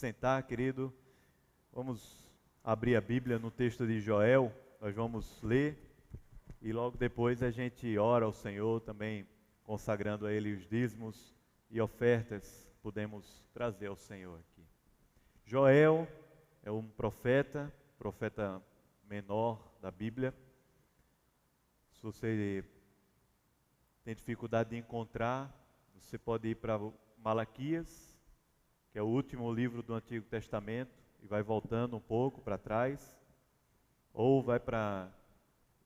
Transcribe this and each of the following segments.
sentar, querido. Vamos abrir a Bíblia no texto de Joel. Nós vamos ler e logo depois a gente ora ao Senhor, também consagrando a Ele os dízimos e ofertas que podemos trazer ao Senhor aqui. Joel é um profeta menor da Bíblia. Se você tem dificuldade de encontrar, você pode ir para Malaquias, que é o último livro do Antigo Testamento, e vai voltando um pouco para trás, ou vai para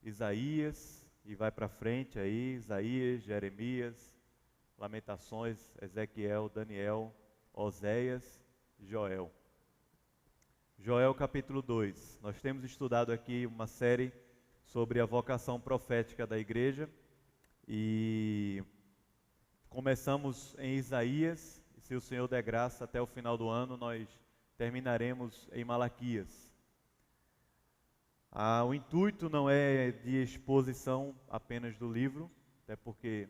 Isaías e vai para frente aí, Isaías, Jeremias, Lamentações, Ezequiel, Daniel, Oséias e Joel. Joel capítulo 2. Nós temos estudado aqui uma série sobre a vocação profética da igreja e começamos em Isaías, e se o Senhor der graça até o final do ano, nós terminaremos em Malaquias. O intuito não é de exposição apenas do livro, até porque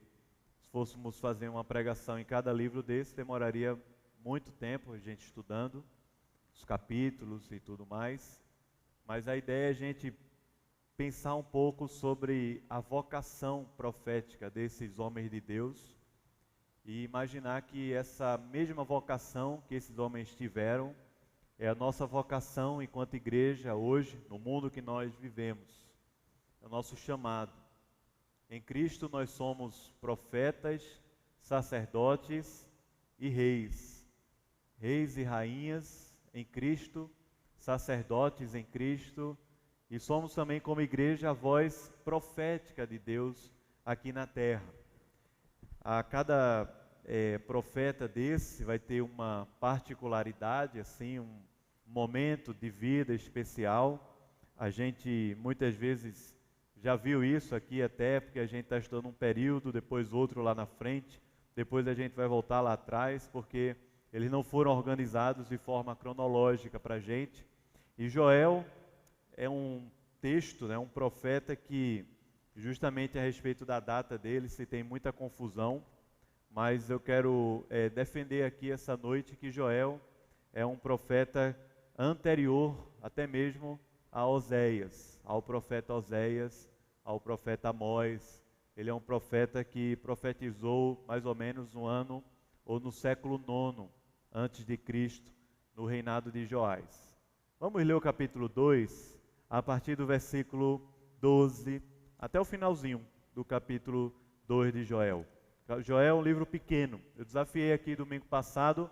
se fôssemos fazer uma pregação em cada livro desse, demoraria muito tempo a gente estudando os capítulos e tudo mais, mas a ideia é a gente pensar um pouco sobre a vocação profética desses homens de Deus e imaginar que essa mesma vocação que esses homens tiveram é a nossa vocação enquanto igreja hoje, no mundo que nós vivemos. É o nosso chamado. Em Cristo nós somos profetas, sacerdotes e reis. Reis e rainhas em Cristo, sacerdotes em Cristo, e somos também como igreja a voz profética de Deus aqui na terra. A cada profeta desse vai ter uma particularidade, assim, um momento de vida especial. A gente muitas vezes já viu isso aqui até, porque a gente está estudando um período, depois outro lá na frente, depois a gente vai voltar lá atrás, porque eles não foram organizados de forma cronológica para a gente. E Joel é um texto, um profeta que, justamente a respeito da data dele, se tem muita confusão, mas eu quero defender aqui essa noite que Joel é um profeta anterior até mesmo a Oséias, ao profeta Oséias, ao profeta Amós. Ele é um profeta que profetizou mais ou menos no ano ou no século IX antes de Cristo, no reinado de Joás. Vamos ler o capítulo 2, a partir do versículo 12 até o finalzinho do capítulo 2 de Joel. Joel é um livro pequeno. Eu desafiei aqui domingo passado,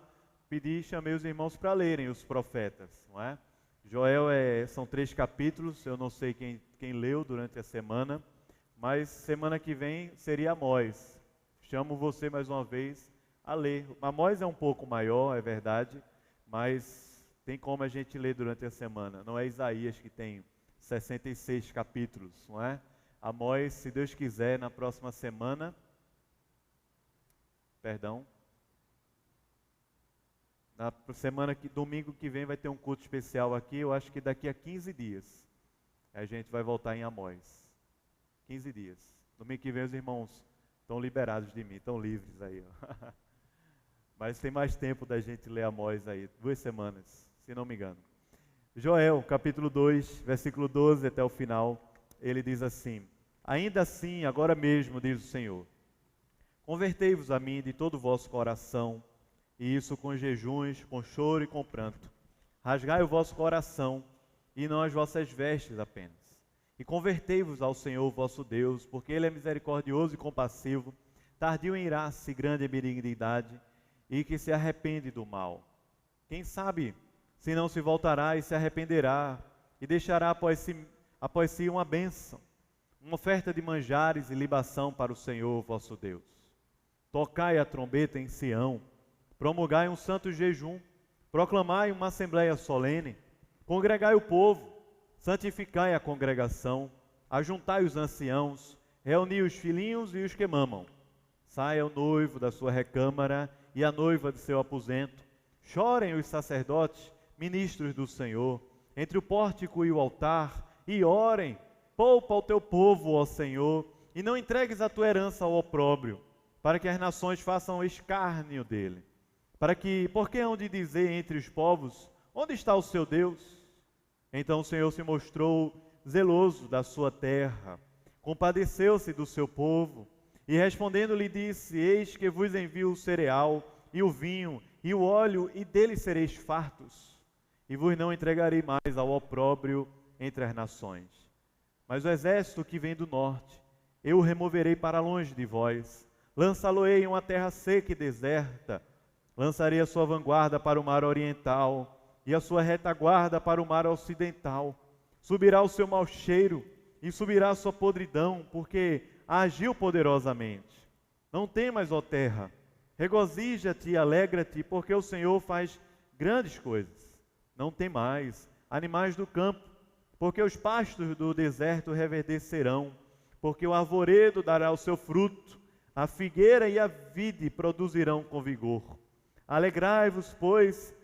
pedi e chamei os irmãos para lerem os profetas, não é? Joel são 3 capítulos, eu não sei quem leu durante a semana, mas semana que vem seria Amós. Chamo você mais uma vez a ler. Amós é um pouco maior, é verdade, mas tem como a gente ler durante a semana. Não é Isaías que tem 66 capítulos, não é? Amós, se Deus quiser, na próxima semana, domingo que vem vai ter um culto especial aqui, eu acho que daqui a 15 dias a gente vai voltar em Amós. 15 dias. Domingo que vem os irmãos estão liberados de mim, estão livres aí, ó. Mas tem mais tempo da gente ler Amós aí, 2 semanas, se não me engano. Joel, capítulo 2, versículo 12 até o final, ele diz assim: ainda assim, agora mesmo, diz o Senhor, convertei-vos a mim de todo o vosso coração, e isso com jejuns, com choro e com pranto. Rasgai o vosso coração, e não as vossas vestes apenas. E convertei-vos ao Senhor vosso Deus, porque Ele é misericordioso e compassivo, tardio em irar-se, grande em benignidade, e que se arrepende do mal. Quem sabe se não se voltará e se arrependerá, e deixará após si uma bênção, uma oferta de manjares e libação para o Senhor vosso Deus. Tocai a trombeta em Sião, promulgai um santo jejum, proclamai uma assembleia solene, congregai o povo, santificai a congregação, ajuntai os anciãos, reuni os filhinhos e os que mamam. Saia o noivo da sua recâmara e a noiva de seu aposento. Chorem os sacerdotes, ministros do Senhor, entre o pórtico e o altar, e orem. Poupa o teu povo, ó Senhor, e não entregues a tua herança ao opróbrio, para que as nações façam escárnio dele, porque hão de dizer entre os povos, onde está o seu Deus? Então o Senhor se mostrou zeloso da sua terra, compadeceu-se do seu povo, e respondendo lhe disse, eis que vos envio o cereal, e o vinho, e o óleo, e dele sereis fartos, e vos não entregarei mais ao opróbrio entre as nações. Mas o exército que vem do norte, eu o removerei para longe de vós, lançá-lo-ei em uma terra seca e deserta, lançarei a sua vanguarda para o mar oriental, e a sua retaguarda para o mar ocidental. Subirá o seu mau cheiro, e subirá a sua podridão, porque agiu poderosamente. Não temas, ó terra, regozija-te e alegra-te, porque o Senhor faz grandes coisas. Não temais, animais do campo, porque os pastos do deserto reverdecerão, porque o arvoredo dará o seu fruto, a figueira e a vide produzirão com vigor. Alegrai-vos, pois,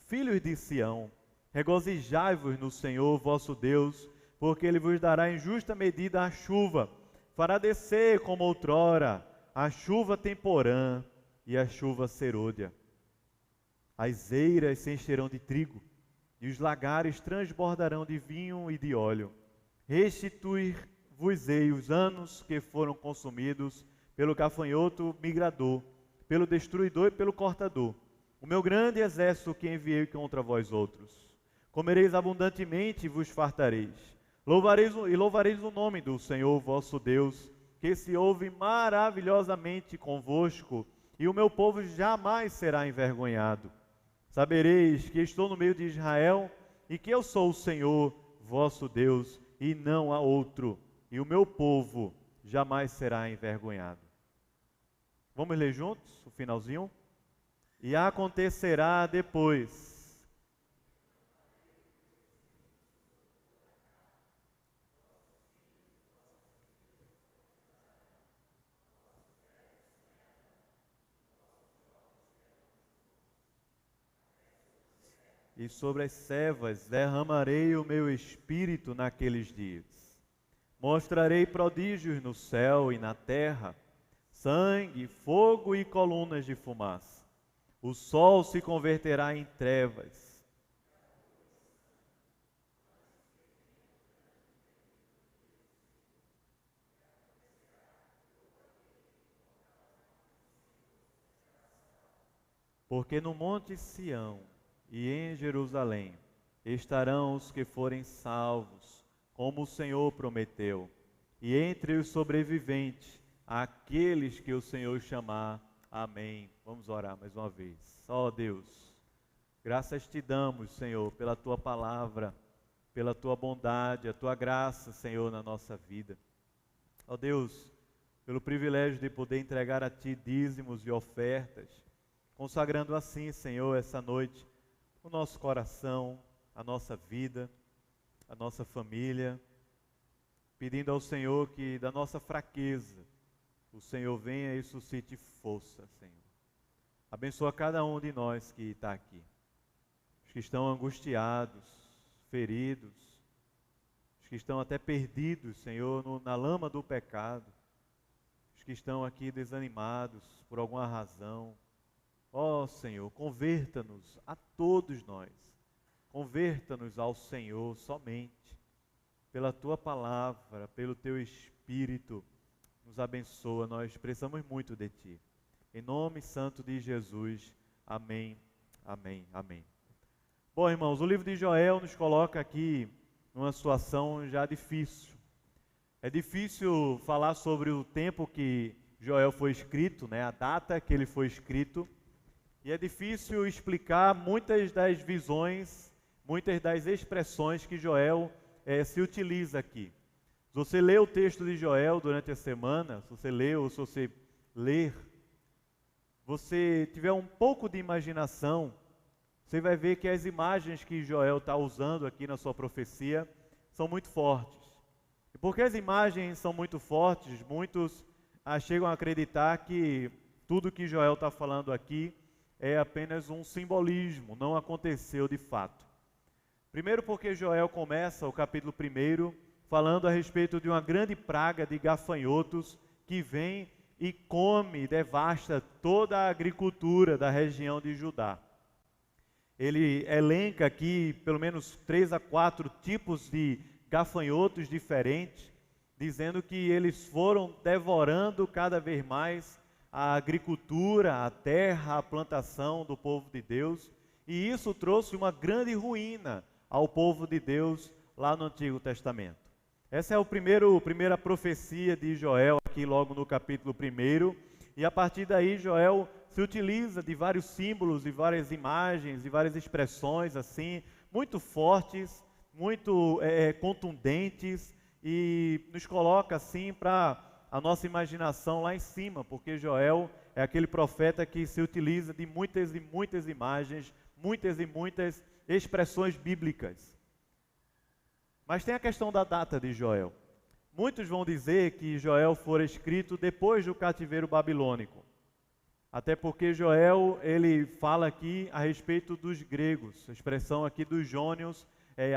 filhos de Sião, regozijai-vos no Senhor vosso Deus, porque Ele vos dará em justa medida a chuva, fará descer como outrora a chuva temporã e a chuva serôdia. As eiras se encherão de trigo, e os lagares transbordarão de vinho e de óleo. Restituir-vos-ei os anos que foram consumidos pelo gafanhoto migrador, pelo destruidor e pelo cortador, o meu grande exército que enviei contra vós outros. Comereis abundantemente e vos fartareis. Louvareis o nome do Senhor vosso Deus, que se ouve maravilhosamente convosco, e o meu povo jamais será envergonhado. Sabereis que estou no meio de Israel, e que eu sou o Senhor vosso Deus, e não há outro, e o meu povo jamais será envergonhado. Vamos ler juntos o finalzinho? E acontecerá depois. E sobre as servas derramarei o meu espírito naqueles dias. Mostrarei prodígios no céu e na terra, sangue, fogo e colunas de fumaça. O sol se converterá em trevas. Porque no monte Sião e em Jerusalém estarão os que forem salvos, como o Senhor prometeu, e entre os sobreviventes, aqueles que o Senhor chamar. Amém. Vamos orar mais uma vez. Ó Deus, graças te damos, Senhor, pela tua palavra, pela tua bondade, a tua graça, Senhor, na nossa vida. Ó Deus, pelo privilégio de poder entregar a ti dízimos e ofertas, consagrando assim, Senhor, essa noite, o nosso coração, a nossa vida, a nossa família, pedindo ao Senhor que da nossa fraqueza, o Senhor venha e suscite força, Senhor. Abençoa cada um de nós que está aqui. Os que estão angustiados, feridos, os que estão até perdidos, Senhor, na lama do pecado. Os que estão aqui desanimados por alguma razão. Ó Senhor, converta-nos a todos nós. Converta-nos ao Senhor somente. Pela Tua palavra, pelo Teu Espírito, nos abençoa. Nós precisamos muito de Ti. Em nome santo de Jesus. Amém, amém, amém. Bom, irmãos, o livro de Joel nos coloca aqui numa situação já difícil. É difícil falar sobre o tempo que Joel foi escrito, né? A data que ele foi escrito. E é difícil explicar muitas das visões, muitas das expressões que Joel se utiliza aqui. Se você lê o texto de Joel durante a semana, se você lê ou se você ler, você tiver um pouco de imaginação, você vai ver que as imagens que Joel está usando aqui na sua profecia são muito fortes. E porque as imagens são muito fortes, muitos chegam a acreditar que tudo que Joel está falando aqui é apenas um simbolismo, não aconteceu de fato. Primeiro porque Joel começa o capítulo 1 falando a respeito de uma grande praga de gafanhotos que vem e come, devasta toda a agricultura da região de Judá. Ele elenca aqui pelo menos 3 a 4 tipos de gafanhotos diferentes, dizendo que eles foram devorando cada vez mais a agricultura, a terra, a plantação do povo de Deus, e isso trouxe uma grande ruína ao povo de Deus lá no Antigo Testamento. Essa é a primeira profecia de Joel, aqui logo no capítulo 1, e a partir daí Joel se utiliza de vários símbolos e várias imagens e várias expressões assim, muito fortes, muito contundentes, e nos coloca assim para a nossa imaginação lá em cima, porque Joel é aquele profeta que se utiliza de muitas e muitas imagens, muitas e muitas expressões bíblicas. Mas tem a questão da data de Joel. Muitos vão dizer que Joel foi escrito depois do cativeiro babilônico. Até porque Joel, ele fala aqui a respeito dos gregos. A expressão aqui dos jônios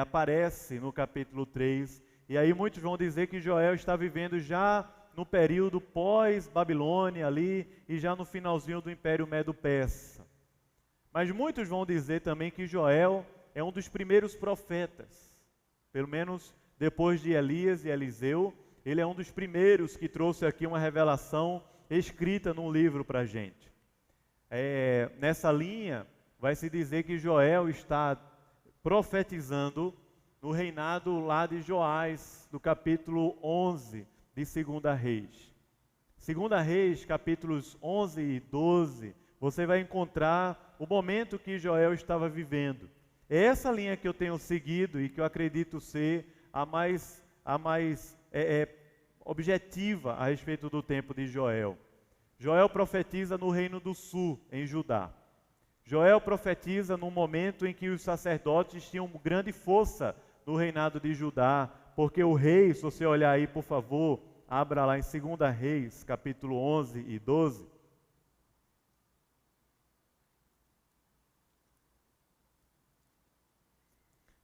aparece no capítulo 3. E aí muitos vão dizer que Joel está vivendo já no período pós-Babilônia ali e já no finalzinho do Império Medo-Persa. Mas muitos vão dizer também que Joel é um dos primeiros profetas. Pelo menos depois de Elias e Eliseu, ele é um dos primeiros que trouxe aqui uma revelação escrita num livro para a gente. Nessa linha, vai se dizer que Joel está profetizando no reinado lá de Joás, do capítulo 11 de 2 Reis. 2 Reis, capítulos 11 e 12, você vai encontrar o momento que Joel estava vivendo. É essa linha que eu tenho seguido e que eu acredito ser a mais objetiva a respeito do tempo de Joel. Joel profetiza no reino do sul, em Judá. Joel profetiza num momento em que os sacerdotes tinham grande força no reinado de Judá, porque o rei, se você olhar aí, por favor, abra lá em 2 Reis, capítulo 11 e 12.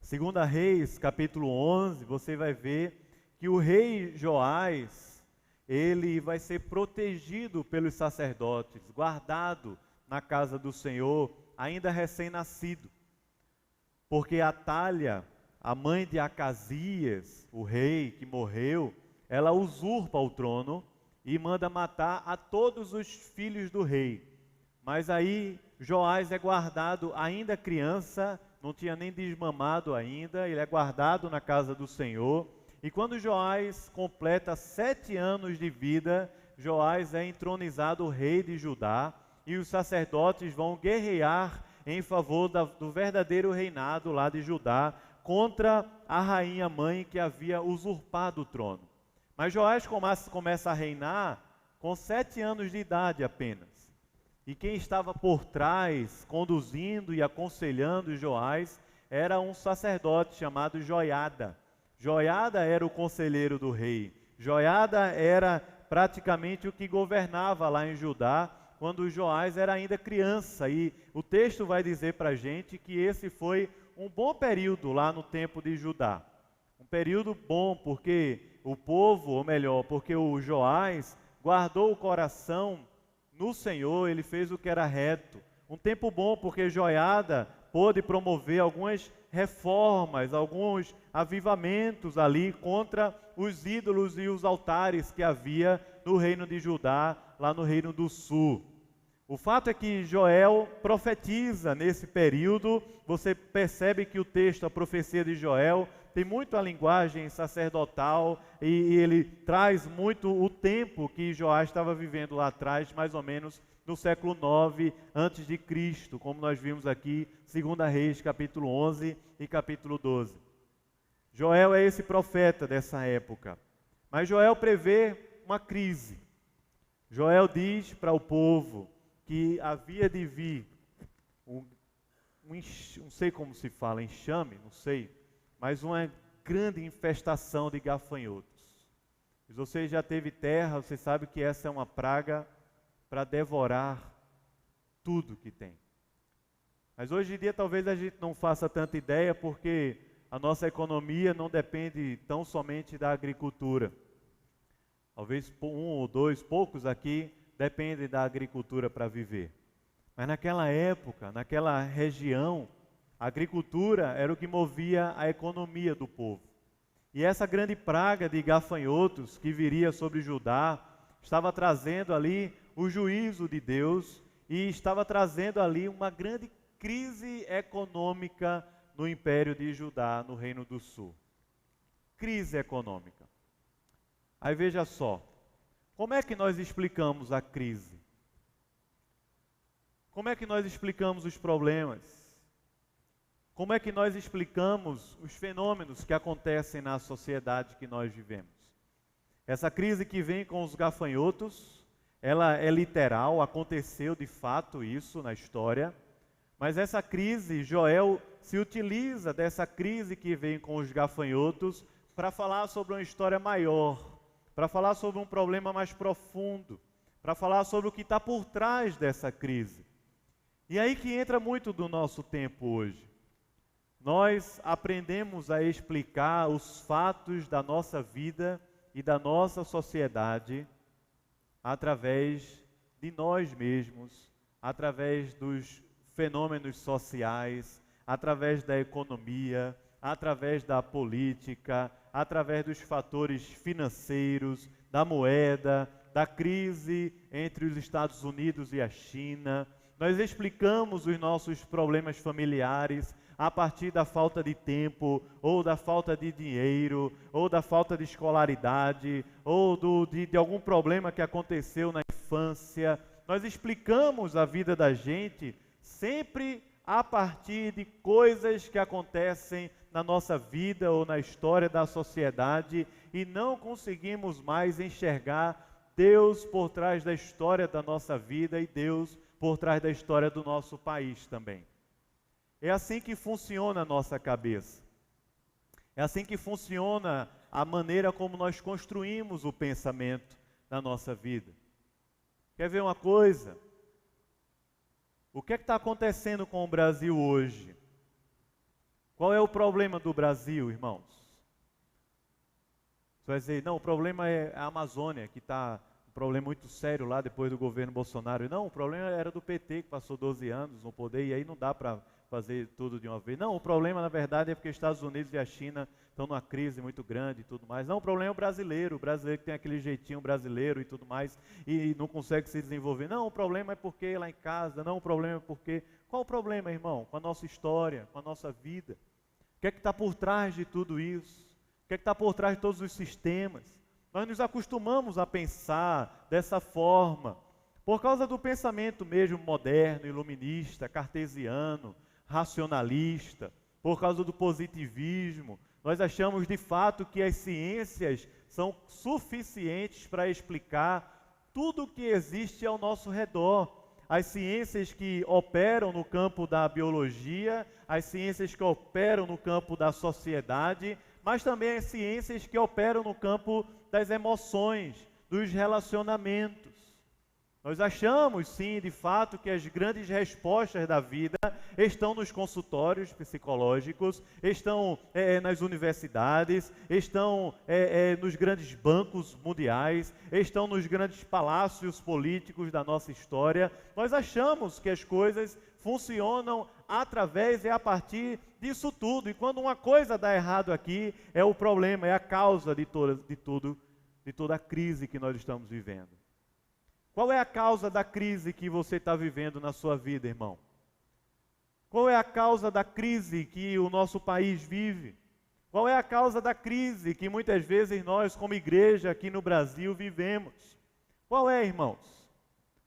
Segunda Reis, capítulo 11, você vai ver que o rei Joás, ele vai ser protegido pelos sacerdotes, guardado na casa do Senhor, ainda recém-nascido. Porque Atália, a mãe de Acasias, o rei que morreu, ela usurpa o trono e manda matar a todos os filhos do rei. Mas aí Joás é guardado ainda criança, não tinha nem desmamado ainda, ele é guardado na casa do Senhor. E quando Joás completa 7 anos de vida, Joás é entronizado rei de Judá, e os sacerdotes vão guerrear em favor do verdadeiro reinado lá de Judá, contra a rainha mãe que havia usurpado o trono. Mas Joás começa a reinar com 7 anos de idade apenas. E quem estava por trás, conduzindo e aconselhando Joás, era um sacerdote chamado Joiada. Joiada era o conselheiro do rei. Joiada era praticamente o que governava lá em Judá, quando Joás era ainda criança. E o texto vai dizer para a gente que esse foi um bom período lá no tempo de Judá. Um período bom porque o povo, ou melhor, porque o Joás guardou o coração no Senhor, ele fez o que era reto. Um tempo bom porque Joiada pôde promover algumas reformas, alguns avivamentos ali contra os ídolos e os altares que havia no reino de Judá, lá no reino do sul. O fato é que Joel profetiza nesse período. Você percebe que o texto, a profecia de Joel, tem muito a linguagem sacerdotal e ele traz muito o tempo que Joás estava vivendo lá atrás, mais ou menos no século 9 antes de Cristo, como nós vimos aqui, 2 Reis, capítulo 11 e capítulo 12. Joel é esse profeta dessa época. Mas Joel prevê uma crise. Joel diz para o povo que havia de vir não sei como se fala, enxame, não sei, mas uma grande infestação de gafanhotos. Se você já teve terra, você sabe que essa é uma praga para devorar tudo que tem. Mas hoje em dia talvez a gente não faça tanta ideia, porque a nossa economia não depende tão somente da agricultura. Talvez um ou dois, poucos aqui, dependem da agricultura para viver. Mas naquela época, naquela região, a agricultura era o que movia a economia do povo. E essa grande praga de gafanhotos que viria sobre Judá estava trazendo ali o juízo de Deus e estava trazendo ali uma grande crise econômica no Império de Judá, no Reino do Sul. Crise econômica. Aí veja só, como é que nós explicamos a crise? Como é que nós explicamos os problemas? Como é que nós explicamos os fenômenos que acontecem na sociedade que nós vivemos? Essa crise que vem com os gafanhotos, ela é literal, aconteceu de fato isso na história, mas essa crise, Joel se utiliza dessa crise que vem com os gafanhotos para falar sobre uma história maior, para falar sobre um problema mais profundo, para falar sobre o que está por trás dessa crise. E aí que entra muito do nosso tempo hoje. Nós aprendemos a explicar os fatos da nossa vida e da nossa sociedade através de nós mesmos, através dos fenômenos sociais, através da economia, através da política, através dos fatores financeiros, da moeda, da crise entre os Estados Unidos e a China. Nós explicamos os nossos problemas familiares a partir da falta de tempo, ou da falta de dinheiro, ou da falta de escolaridade, ou de algum problema que aconteceu na infância. Nós explicamos a vida da gente sempre a partir de coisas que acontecem na nossa vida ou na história da sociedade e não conseguimos mais enxergar Deus por trás da história da nossa vida e Deus por trás da história do nosso país também. É assim que funciona a nossa cabeça. É assim que funciona a maneira como nós construímos o pensamento na nossa vida. Quer ver uma coisa? O que é que está acontecendo com o Brasil hoje? Qual é o problema do Brasil, irmãos? Você vai dizer, não, o problema é a Amazônia, que está um problema muito sério lá depois do governo Bolsonaro. Não, o problema era do PT, que passou 12 anos no poder, e aí não dá para fazer tudo de uma vez. Não, o problema, na verdade, é porque os Estados Unidos e a China estão numa crise muito grande e tudo mais. Não, o problema é o brasileiro que tem aquele jeitinho brasileiro e tudo mais, e não consegue se desenvolver. Não, o problema é porque lá em casa, não, o problema é porque... Qual o problema, irmão? Com a nossa história, com a nossa vida? O que é que está por trás de tudo isso? O que é que está por trás de todos os sistemas? Nós nos acostumamos a pensar dessa forma, por causa do pensamento mesmo moderno, iluminista, cartesiano, racionalista, por causa do positivismo. Nós achamos de fato que as ciências são suficientes para explicar tudo o que existe ao nosso redor. As ciências que operam no campo da biologia, as ciências que operam no campo da sociedade, mas também as ciências que operam no campo das emoções, dos relacionamentos. Nós achamos, sim, de fato, que as grandes respostas da vida estão nos consultórios psicológicos, estão nas universidades, estão nos grandes bancos mundiais, estão nos grandes palácios políticos da nossa história. Nós achamos que as coisas funcionam através e a partir disso tudo. E quando uma coisa dá errado aqui, é o problema, é a causa de toda a crise que nós estamos vivendo. Qual é a causa da crise que você está vivendo na sua vida, irmão? Qual é a causa da crise que o nosso país vive? Qual é a causa da crise que muitas vezes nós, como igreja aqui no Brasil, vivemos? Qual é, irmãos?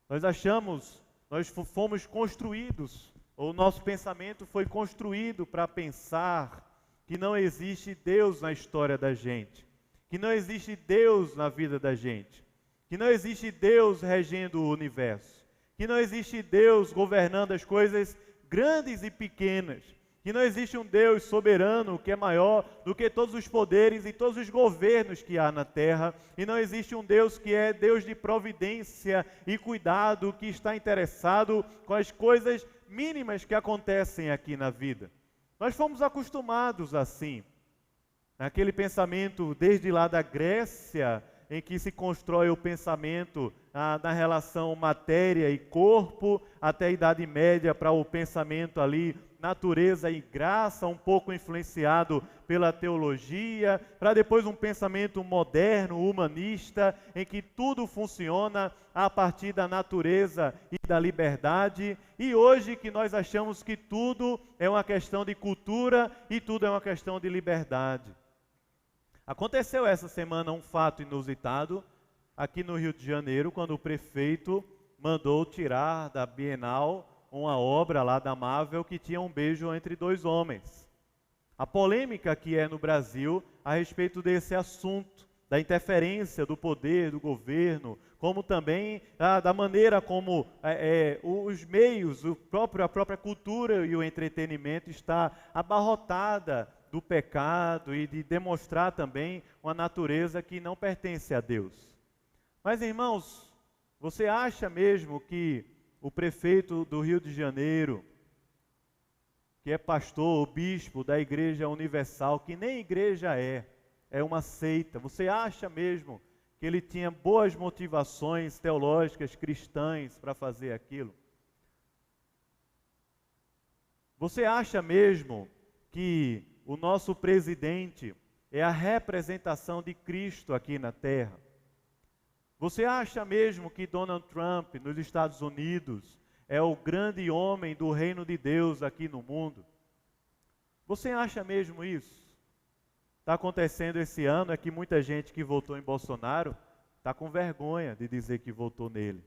Nós fomos construídos, ou o nosso pensamento foi construído para pensar que não existe Deus na história da gente, que não existe Deus na vida da gente, que não existe Deus regendo o universo, que não existe Deus governando as coisas grandes e pequenas, que não existe um Deus soberano que é maior do que todos os poderes e todos os governos que há na terra, e não existe um Deus que é Deus de providência e cuidado, que está interessado com as coisas mínimas que acontecem aqui na vida. Nós fomos acostumados assim, naquele pensamento desde lá da Grécia, em que se constrói o pensamento na relação matéria e corpo, até a Idade Média para o pensamento ali, natureza e graça, um pouco influenciado pela teologia, para depois um pensamento moderno, humanista, em que tudo funciona a partir da natureza e da liberdade, e hoje que nós achamos que tudo é uma questão de cultura e tudo é uma questão de liberdade. Aconteceu essa semana um fato inusitado aqui no Rio de Janeiro, quando o prefeito mandou tirar da Bienal uma obra lá da Marvel que tinha um beijo entre dois homens. A polêmica que é no Brasil a respeito desse assunto, da interferência do poder, do governo, como também da maneira como os meios, a própria cultura e o entretenimento está abarrotada do pecado e de demonstrar também uma natureza que não pertence a Deus. Mas, irmãos, você acha mesmo que o prefeito do Rio de Janeiro, que é pastor, o bispo da Igreja Universal, que nem igreja é uma seita, você acha mesmo que ele tinha boas motivações teológicas cristãs para fazer aquilo? Você acha mesmo que o nosso presidente é a representação de Cristo aqui na terra? Você acha mesmo que Donald Trump, nos Estados Unidos, é o grande homem do reino de Deus aqui no mundo? Você acha mesmo isso? Está acontecendo esse ano é que muita gente que votou em Bolsonaro está com vergonha de dizer que votou nele.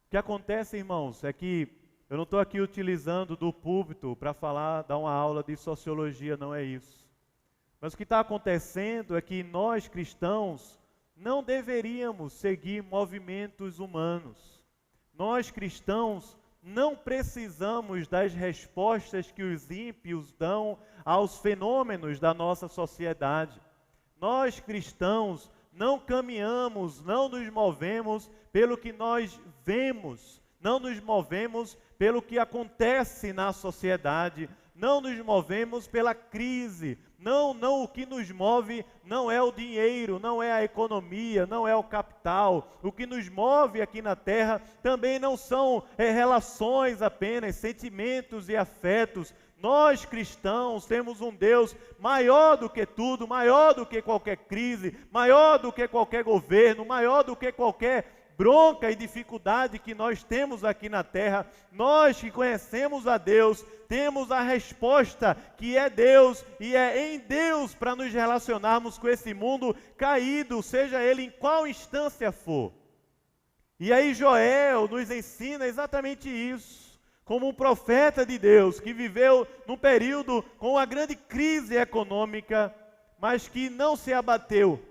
O que acontece, irmãos, é que eu não estou aqui utilizando do púlpito para dar uma aula de sociologia, não é isso. Mas o que está acontecendo é que nós cristãos não deveríamos seguir movimentos humanos. Nós cristãos não precisamos das respostas que os ímpios dão aos fenômenos da nossa sociedade. Nós cristãos não caminhamos, não nos movemos pelo que nós vemos, não nos movemos pelo que acontece na sociedade, não nos movemos pela crise. Não, o que nos move não é o dinheiro, não é a economia, não é o capital. O que nos move aqui na terra também não são relações apenas, sentimentos e afetos. Nós cristãos temos um Deus maior do que tudo, maior do que qualquer crise, maior do que qualquer governo, maior do que qualquer bronca e dificuldade que nós temos aqui na terra. Nós que conhecemos a Deus, temos a resposta que é Deus, e é em Deus para nos relacionarmos com esse mundo caído, seja ele em qual instância for. E aí Joel nos ensina exatamente isso, como um profeta de Deus, que viveu num período com uma grande crise econômica, mas que não se abateu.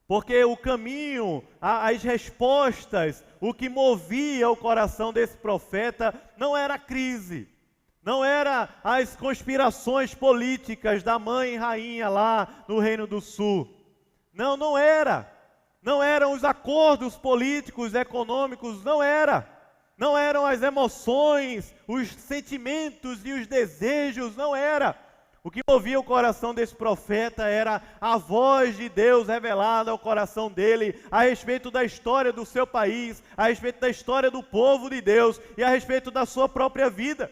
Porque o caminho, as respostas, o que movia o coração desse profeta não era a crise, não era as conspirações políticas da mãe e rainha lá no Reino do Sul. Não era. Não eram os acordos políticos, econômicos, não eram as emoções, os sentimentos e os desejos, não era. O que movia o coração desse profeta era a voz de Deus revelada ao coração dele, a respeito da história do seu país, a respeito da história do povo de Deus e a respeito da sua própria vida.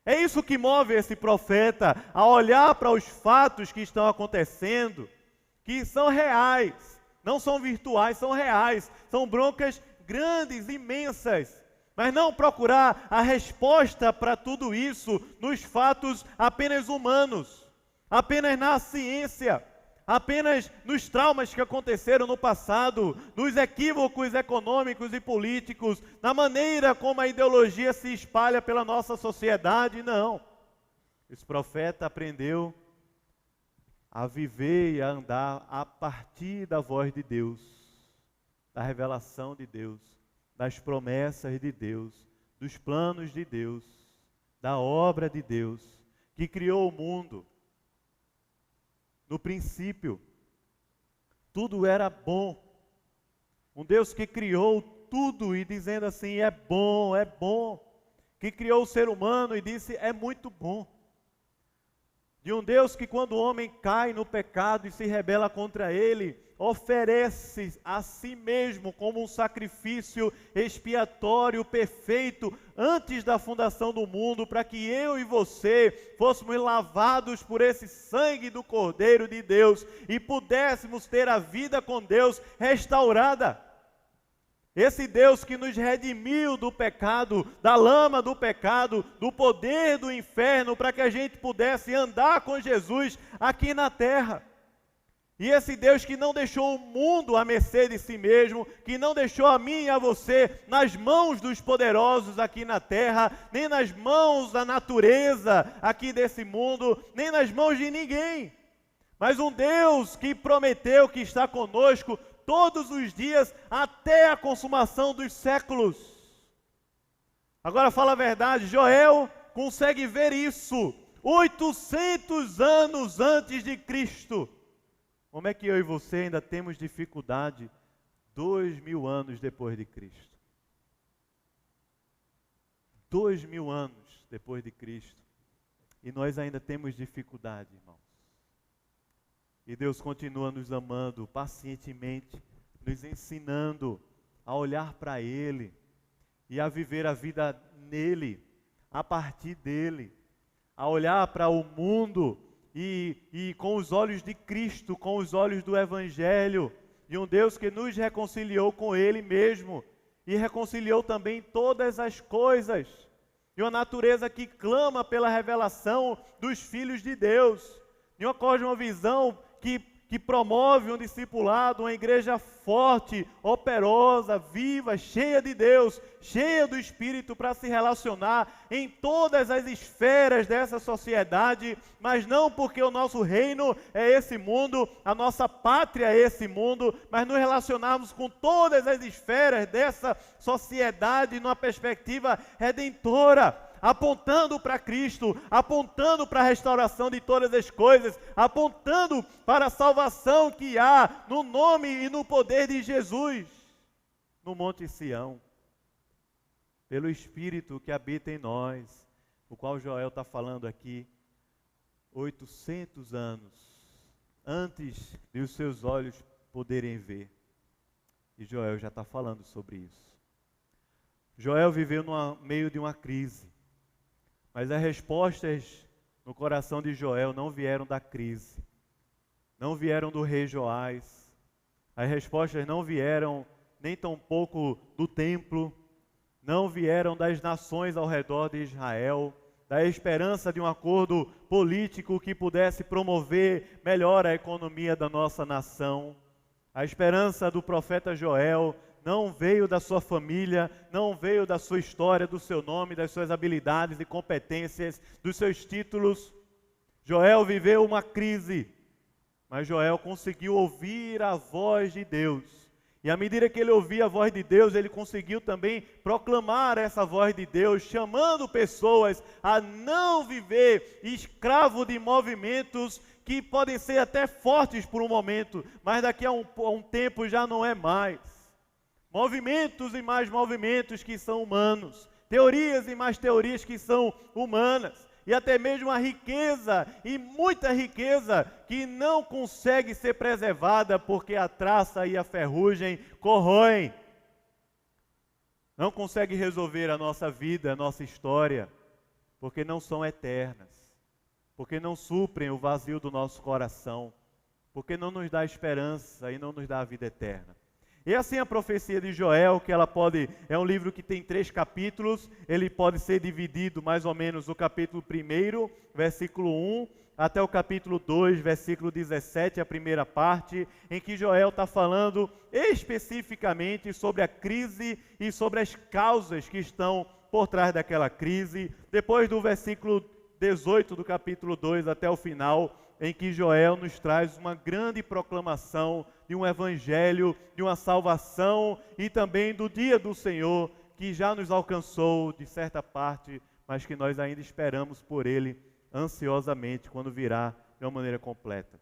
É isso que move esse profeta a olhar para os fatos que estão acontecendo, que são reais, não são virtuais, são reais, são broncas grandes, imensas. Mas não procurar a resposta para tudo isso nos fatos apenas humanos, apenas na ciência, apenas nos traumas que aconteceram no passado, nos equívocos econômicos e políticos, na maneira como a ideologia se espalha pela nossa sociedade, não. Esse profeta aprendeu a viver e a andar a partir da voz de Deus, da revelação de Deus, das promessas de Deus, dos planos de Deus, da obra de Deus, que criou o mundo. No princípio, tudo era bom. Um Deus que criou tudo e dizendo assim, é bom, que criou o ser humano e disse, é muito bom. De um Deus que quando o homem cai no pecado e se rebela contra ele, oferece a si mesmo como um sacrifício expiatório perfeito antes da fundação do mundo, para que eu e você fôssemos lavados por esse sangue do Cordeiro de Deus e pudéssemos ter a vida com Deus restaurada. Esse Deus que nos redimiu do pecado, da lama do pecado, do poder do inferno, para que a gente pudesse andar com Jesus aqui na terra. E esse Deus que não deixou o mundo à mercê de si mesmo, que não deixou a mim e a você nas mãos dos poderosos aqui na terra, nem nas mãos da natureza aqui desse mundo, nem nas mãos de ninguém. Mas um Deus que prometeu que está conosco todos os dias até a consumação dos séculos. Agora fala a verdade, Joel consegue ver isso 800 anos antes de Cristo. Como é que eu e você ainda temos dificuldade 2000 anos depois de Cristo? 2000 anos depois de Cristo. E nós ainda temos dificuldade, irmãos. E Deus continua nos amando pacientemente, nos ensinando a olhar para Ele e a viver a vida nele, a partir dele, a olhar para o mundo e com os olhos de Cristo, com os olhos do Evangelho, de um Deus que nos reconciliou com Ele mesmo e reconciliou também todas as coisas, de uma natureza que clama pela revelação dos filhos de Deus, de uma cosmovisão que promove um discipulado, uma igreja forte, operosa, viva, cheia de Deus, cheia do Espírito para se relacionar em todas as esferas dessa sociedade, mas não porque o nosso reino é esse mundo, a nossa pátria é esse mundo, mas nos relacionarmos com todas as esferas dessa sociedade numa perspectiva redentora, apontando para Cristo, apontando para a restauração de todas as coisas, apontando para a salvação que há no nome e no poder de Jesus, no Monte Sião, pelo Espírito que habita em nós, o qual Joel está falando aqui, 800 anos antes de os seus olhos poderem ver. E Joel já está falando sobre isso. Joel viveu no meio de uma crise. Mas as respostas no coração de Joel não vieram da crise, não vieram do rei Joás, as respostas não vieram nem tampouco do templo, não vieram das nações ao redor de Israel, da esperança de um acordo político que pudesse promover melhor a economia da nossa nação. A esperança do profeta Joel não veio da sua família, não veio da sua história, do seu nome, das suas habilidades e competências, dos seus títulos. Joel viveu uma crise, mas Joel conseguiu ouvir a voz de Deus. E à medida que ele ouvia a voz de Deus, ele conseguiu também proclamar essa voz de Deus, chamando pessoas a não viver escravo de movimentos que podem ser até fortes por um momento, mas daqui a um tempo já não é mais. Movimentos e mais movimentos que são humanos, teorias e mais teorias que são humanas, e até mesmo a riqueza, e muita riqueza, que não consegue ser preservada porque a traça e a ferrugem corroem. Não consegue resolver a nossa vida, a nossa história, porque não são eternas, porque não suprem o vazio do nosso coração, porque não nos dá esperança e não nos dá a vida eterna. E assim a profecia de Joel, que é um livro que tem 3 capítulos, ele pode ser dividido mais ou menos no capítulo 1, versículo 1, até o capítulo 2, versículo 17, a primeira parte, em que Joel está falando especificamente sobre a crise e sobre as causas que estão por trás daquela crise. Depois do versículo 18 do capítulo 2 até o final, em que Joel nos traz uma grande proclamação de um evangelho, de uma salvação e também do dia do Senhor, que já nos alcançou de certa parte, mas que nós ainda esperamos por ele ansiosamente quando virá de uma maneira completa.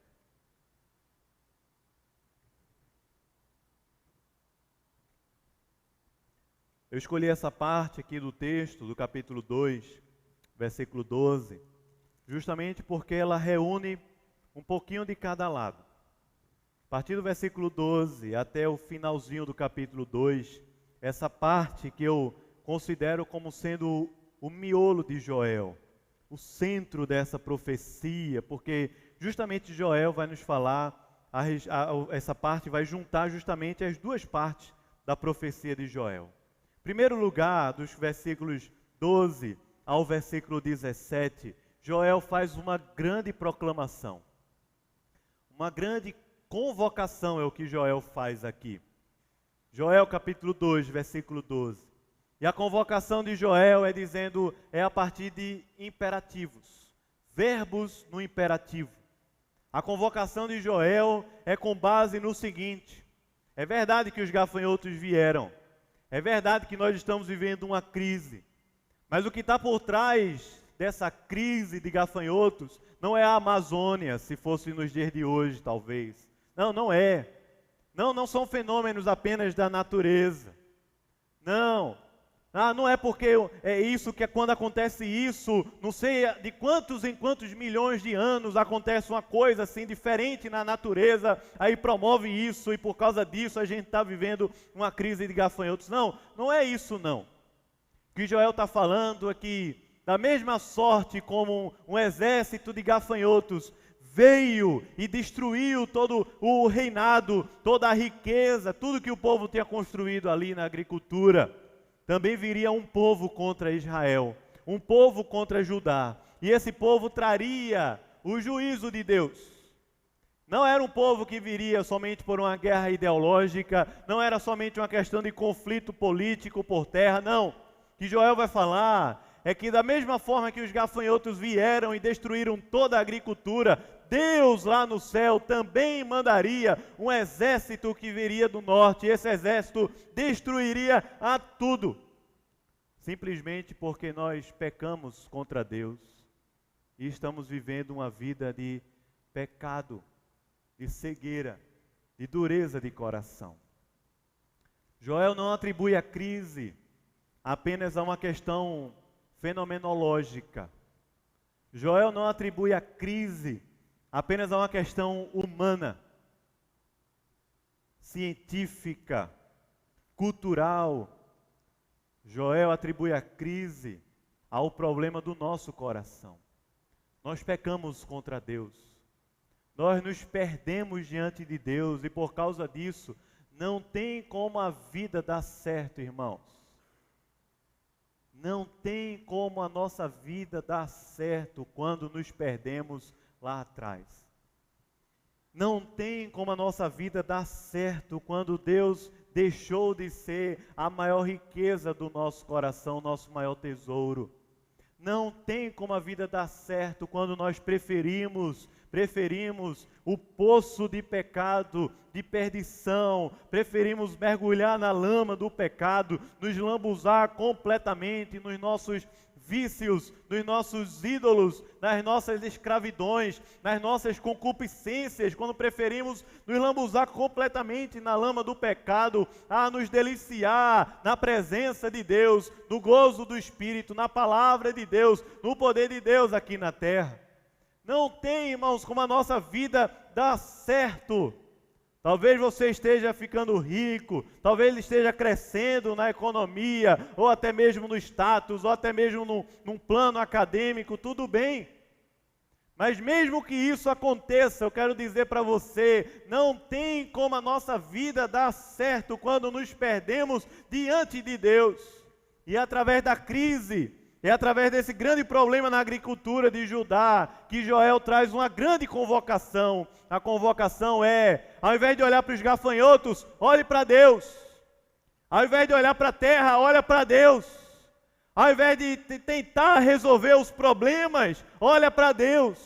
Eu escolhi essa parte aqui do texto, do capítulo 2, versículo 12, justamente porque ela reúne um pouquinho de cada lado. A partir do versículo 12 até o finalzinho do capítulo 2, essa parte que eu considero como sendo o miolo de Joel, o centro dessa profecia, porque justamente Joel vai nos falar, essa parte vai juntar justamente as duas partes da profecia de Joel. Em primeiro lugar, dos versículos 12 ao versículo 17, Joel faz uma grande proclamação, uma grande convocação é o que Joel faz aqui. Joel capítulo 2, versículo 12. E a convocação de Joel é a partir de imperativos, verbos no imperativo. A convocação de Joel é com base no seguinte: é verdade que os gafanhotos vieram, é verdade que nós estamos vivendo uma crise, mas o que está por trás dessa crise de gafanhotos não é a Amazônia, se fosse nos dias de hoje, talvez. Não é. Não são fenômenos apenas da natureza. Não é porque é isso que quando acontece isso, não sei de quantos em quantos milhões de anos acontece uma coisa assim diferente na natureza, aí promove isso e por causa disso a gente está vivendo uma crise de gafanhotos. Não é isso não. O que Joel está falando é que da mesma sorte como um exército de gafanhotos veio e destruiu todo o reinado, toda a riqueza, tudo que o povo tinha construído ali na agricultura, também viria um povo contra Israel, um povo contra Judá, e esse povo traria o juízo de Deus. Não era um povo que viria somente por uma guerra ideológica, não era somente uma questão de conflito político por terra, não. O que Joel vai falar é que da mesma forma que os gafanhotos vieram e destruíram toda a agricultura, Deus lá no céu também mandaria um exército que viria do norte, e esse exército destruiria a tudo, simplesmente porque nós pecamos contra Deus e estamos vivendo uma vida de pecado, de cegueira, de dureza de coração. Joel não atribui a crise apenas a uma questão fenomenológica. Joel não atribui a crise apenas a uma questão humana, científica, cultural. Joel atribui a crise ao problema do nosso coração. Nós pecamos contra Deus. Nós nos perdemos diante de Deus e por causa disso não tem como a vida dar certo, irmãos. Não tem como a nossa vida dar certo quando nos perdemos lá atrás. Não tem como a nossa vida dar certo quando Deus deixou de ser a maior riqueza do nosso coração, nosso maior tesouro. Não tem como a vida dar certo quando nós preferimos o poço de pecado, de perdição, preferimos mergulhar na lama do pecado, nos lambuzar completamente nos nossos vícios, nos nossos ídolos, nas nossas escravidões, nas nossas concupiscências, quando preferimos nos lambuzar completamente na lama do pecado, a nos deliciar na presença de Deus, no gozo do Espírito, na palavra de Deus, no poder de Deus aqui na terra. Não tem, irmãos, como a nossa vida dá certo. Talvez você esteja ficando rico, talvez esteja crescendo na economia, ou até mesmo no status, ou até mesmo num plano acadêmico, tudo bem. Mas mesmo que isso aconteça, eu quero dizer para você, não tem como a nossa vida dar certo quando nos perdemos diante de Deus. E através da crise, é através desse grande problema na agricultura de Judá que Joel traz uma grande convocação. A convocação é, ao invés de olhar para os gafanhotos, olhe para Deus. Ao invés de olhar para a terra, olha para Deus. Ao invés de tentar resolver os problemas, olha para Deus.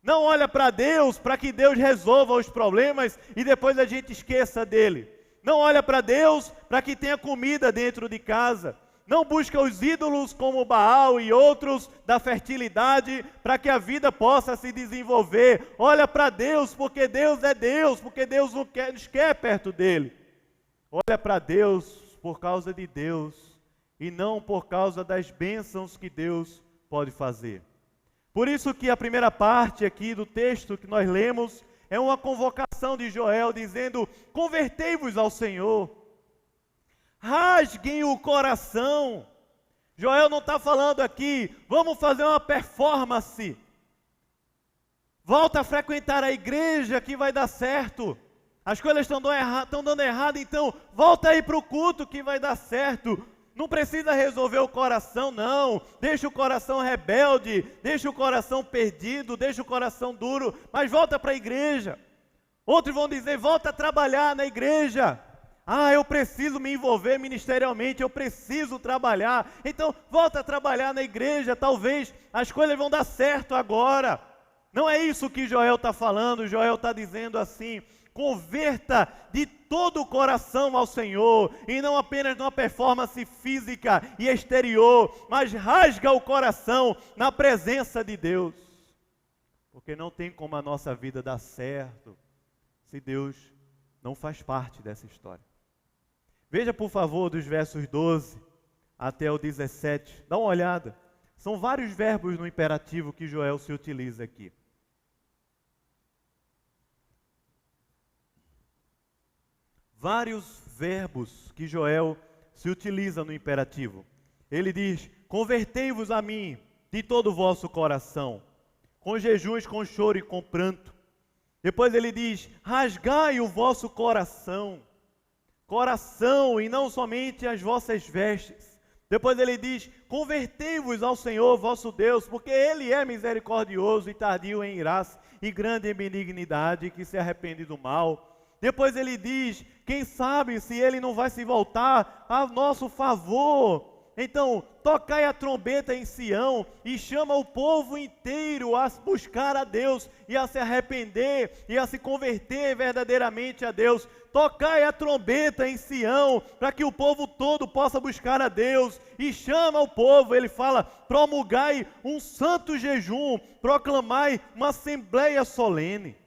Não olha para Deus para que Deus resolva os problemas e depois a gente esqueça dele. Não olha para Deus para que tenha comida dentro de casa. Não busca os ídolos como Baal e outros da fertilidade para que a vida possa se desenvolver. Olha para Deus, porque Deus é Deus, porque Deus nos quer perto dele. Olha para Deus por causa de Deus e não por causa das bênçãos que Deus pode fazer. Por isso que a primeira parte aqui do texto que nós lemos é uma convocação coração de Joel, dizendo: convertei-vos ao Senhor, rasguem o coração. Joel não está falando aqui, vamos fazer uma performance, volta a frequentar a igreja que vai dar certo. As coisas estão dando errado, então volta aí para o culto que vai dar certo. Não precisa resolver o coração, não. Deixa o coração rebelde, deixa o coração perdido, deixa o coração duro, mas volta para a igreja. Outros vão dizer: volta a trabalhar na igreja. Eu preciso me envolver ministerialmente, eu preciso trabalhar. Então volta a trabalhar na igreja, talvez as coisas vão dar certo agora. Não é isso que Joel está falando. Joel está dizendo assim: converta de todo o coração ao Senhor, e não apenas numa performance física e exterior, mas rasga o coração na presença de Deus. Porque não tem como a nossa vida dar certo se Deus não faz parte dessa história. Veja, por favor, dos versos 12 até o 17, dá uma olhada. São vários verbos no imperativo que Joel se utiliza aqui. Vários verbos que Joel se utiliza no imperativo. Ele diz: convertei-vos a mim de todo o vosso coração, com jejuns, com choro e com pranto. Depois ele diz: rasgai o vosso coração, coração, e não somente as vossas vestes. Depois ele diz: convertei-vos ao Senhor vosso Deus, porque Ele é misericordioso e tardio em irar-se, e grande em benignidade, que se arrepende do mal. Depois ele diz: quem sabe se Ele não vai se voltar a nosso favor. Então, tocai a trombeta em Sião e chama o povo inteiro a buscar a Deus e a se arrepender e a se converter verdadeiramente a Deus. Tocai a trombeta em Sião para que o povo todo possa buscar a Deus, e chama o povo. Ele fala: promulgai um santo jejum, proclamai uma assembleia solene.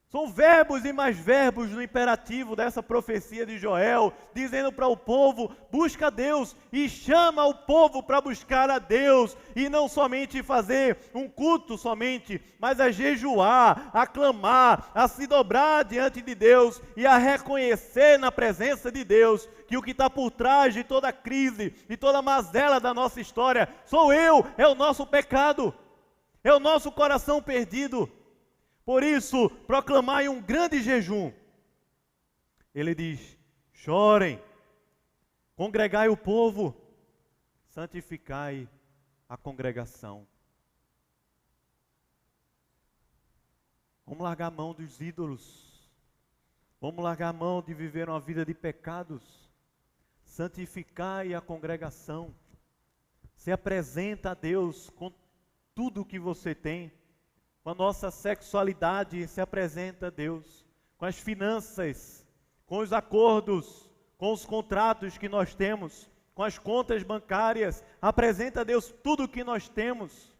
São verbos e mais verbos no imperativo dessa profecia de Joel, dizendo para o povo: busca a Deus, e chama o povo para buscar a Deus, e não somente fazer um culto somente, mas a jejuar, a clamar, a se dobrar diante de Deus, e a reconhecer na presença de Deus, que o que está por trás de toda crise, e toda mazela da nossa história, sou eu, é o nosso pecado, é o nosso coração perdido. Por isso, proclamai um grande jejum. Ele diz: chorem, congregai o povo, santificai a congregação. Vamos largar a mão dos ídolos. Vamos largar a mão de viver uma vida de pecados. Santificai a congregação. Se apresenta a Deus com tudo o que você tem. Com a nossa sexualidade, se apresenta a Deus. Com as finanças, com os acordos, com os contratos que nós temos, com as contas bancárias, apresenta a Deus tudo o que nós temos.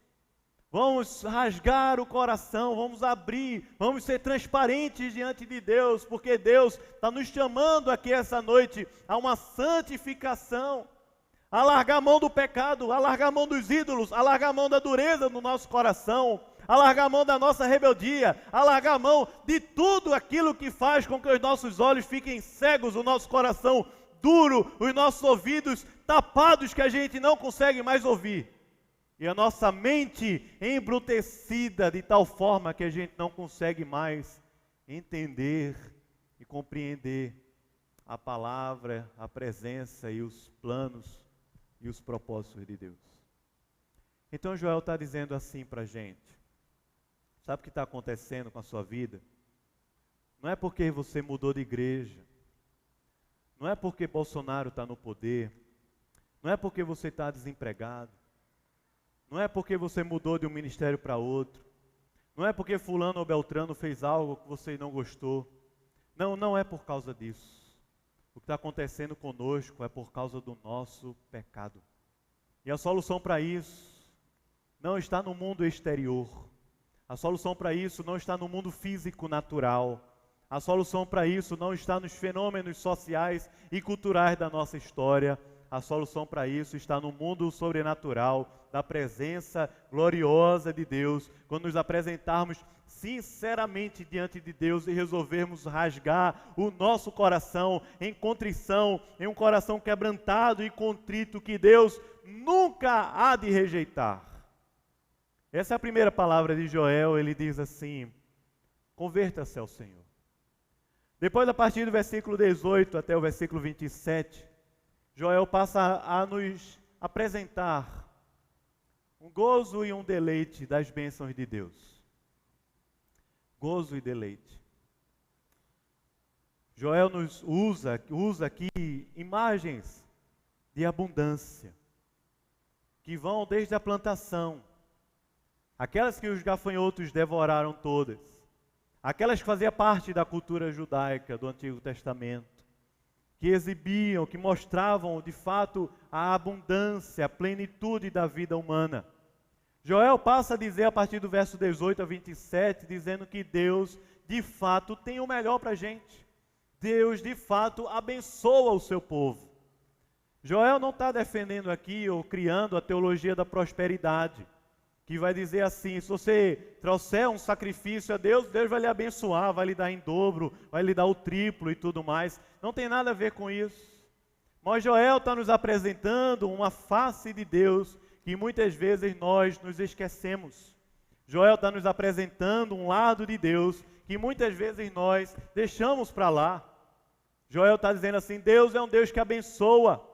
Vamos rasgar o coração, vamos abrir, vamos ser transparentes diante de Deus, porque Deus está nos chamando aqui essa noite a uma santificação, a largar a mão do pecado, a largar a mão dos ídolos, a largar a mão da dureza no nosso coração, a largar a mão da nossa rebeldia, a largar a mão de tudo aquilo que faz com que os nossos olhos fiquem cegos, o nosso coração duro, os nossos ouvidos tapados, que a gente não consegue mais ouvir, e a nossa mente embrutecida de tal forma que a gente não consegue mais entender e compreender a palavra, a presença e os planos e os propósitos de Deus. Então Joel está dizendo assim para a gente: sabe o que está acontecendo com a sua vida? Não é porque você mudou de igreja, não é porque Bolsonaro está no poder, não é porque você está desempregado, não é porque você mudou de um ministério para outro, não é porque fulano ou beltrano fez algo que você não gostou. Não, não é por causa disso. O que está acontecendo conosco é por causa do nosso pecado. E a solução para isso não está no mundo exterior. A solução para isso não está no mundo físico natural. A solução para isso não está nos fenômenos sociais e culturais da nossa história. a solução para isso está no mundo sobrenatural, da presença gloriosa de Deus, quando nos apresentarmos sinceramente diante de Deus e resolvermos rasgar o nosso coração em contrição, em um coração quebrantado e contrito que Deus nunca há de rejeitar. Essa é a primeira palavra de Joel. Ele diz assim: converta-se ao Senhor. Depois, a partir do versículo 18 até o versículo 27, Joel passa a nos apresentar um gozo e um deleite das bênçãos de Deus. Gozo e deleite. Joel nos usa aqui imagens de abundância, que vão desde a plantação, aquelas que os gafanhotos devoraram todas, aquelas que faziam parte da cultura judaica do Antigo Testamento, que exibiam, que mostravam de fato a abundância, a plenitude da vida humana. Joel passa a dizer a partir do verso 18 a 27, dizendo que Deus de fato tem o melhor para a gente. Deus de fato abençoa o seu povo. Joel não está defendendo aqui ou criando a teologia da prosperidade, que vai dizer assim: se você trouxer um sacrifício a Deus, Deus vai lhe abençoar, vai lhe dar em dobro, vai lhe dar o triplo e tudo mais. Não tem nada a ver com isso. Mas Joel está nos apresentando uma face de Deus que muitas vezes nós nos esquecemos. Joel está nos apresentando um lado de Deus que muitas vezes nós deixamos para lá. Joel está dizendo assim: Deus é um Deus que abençoa.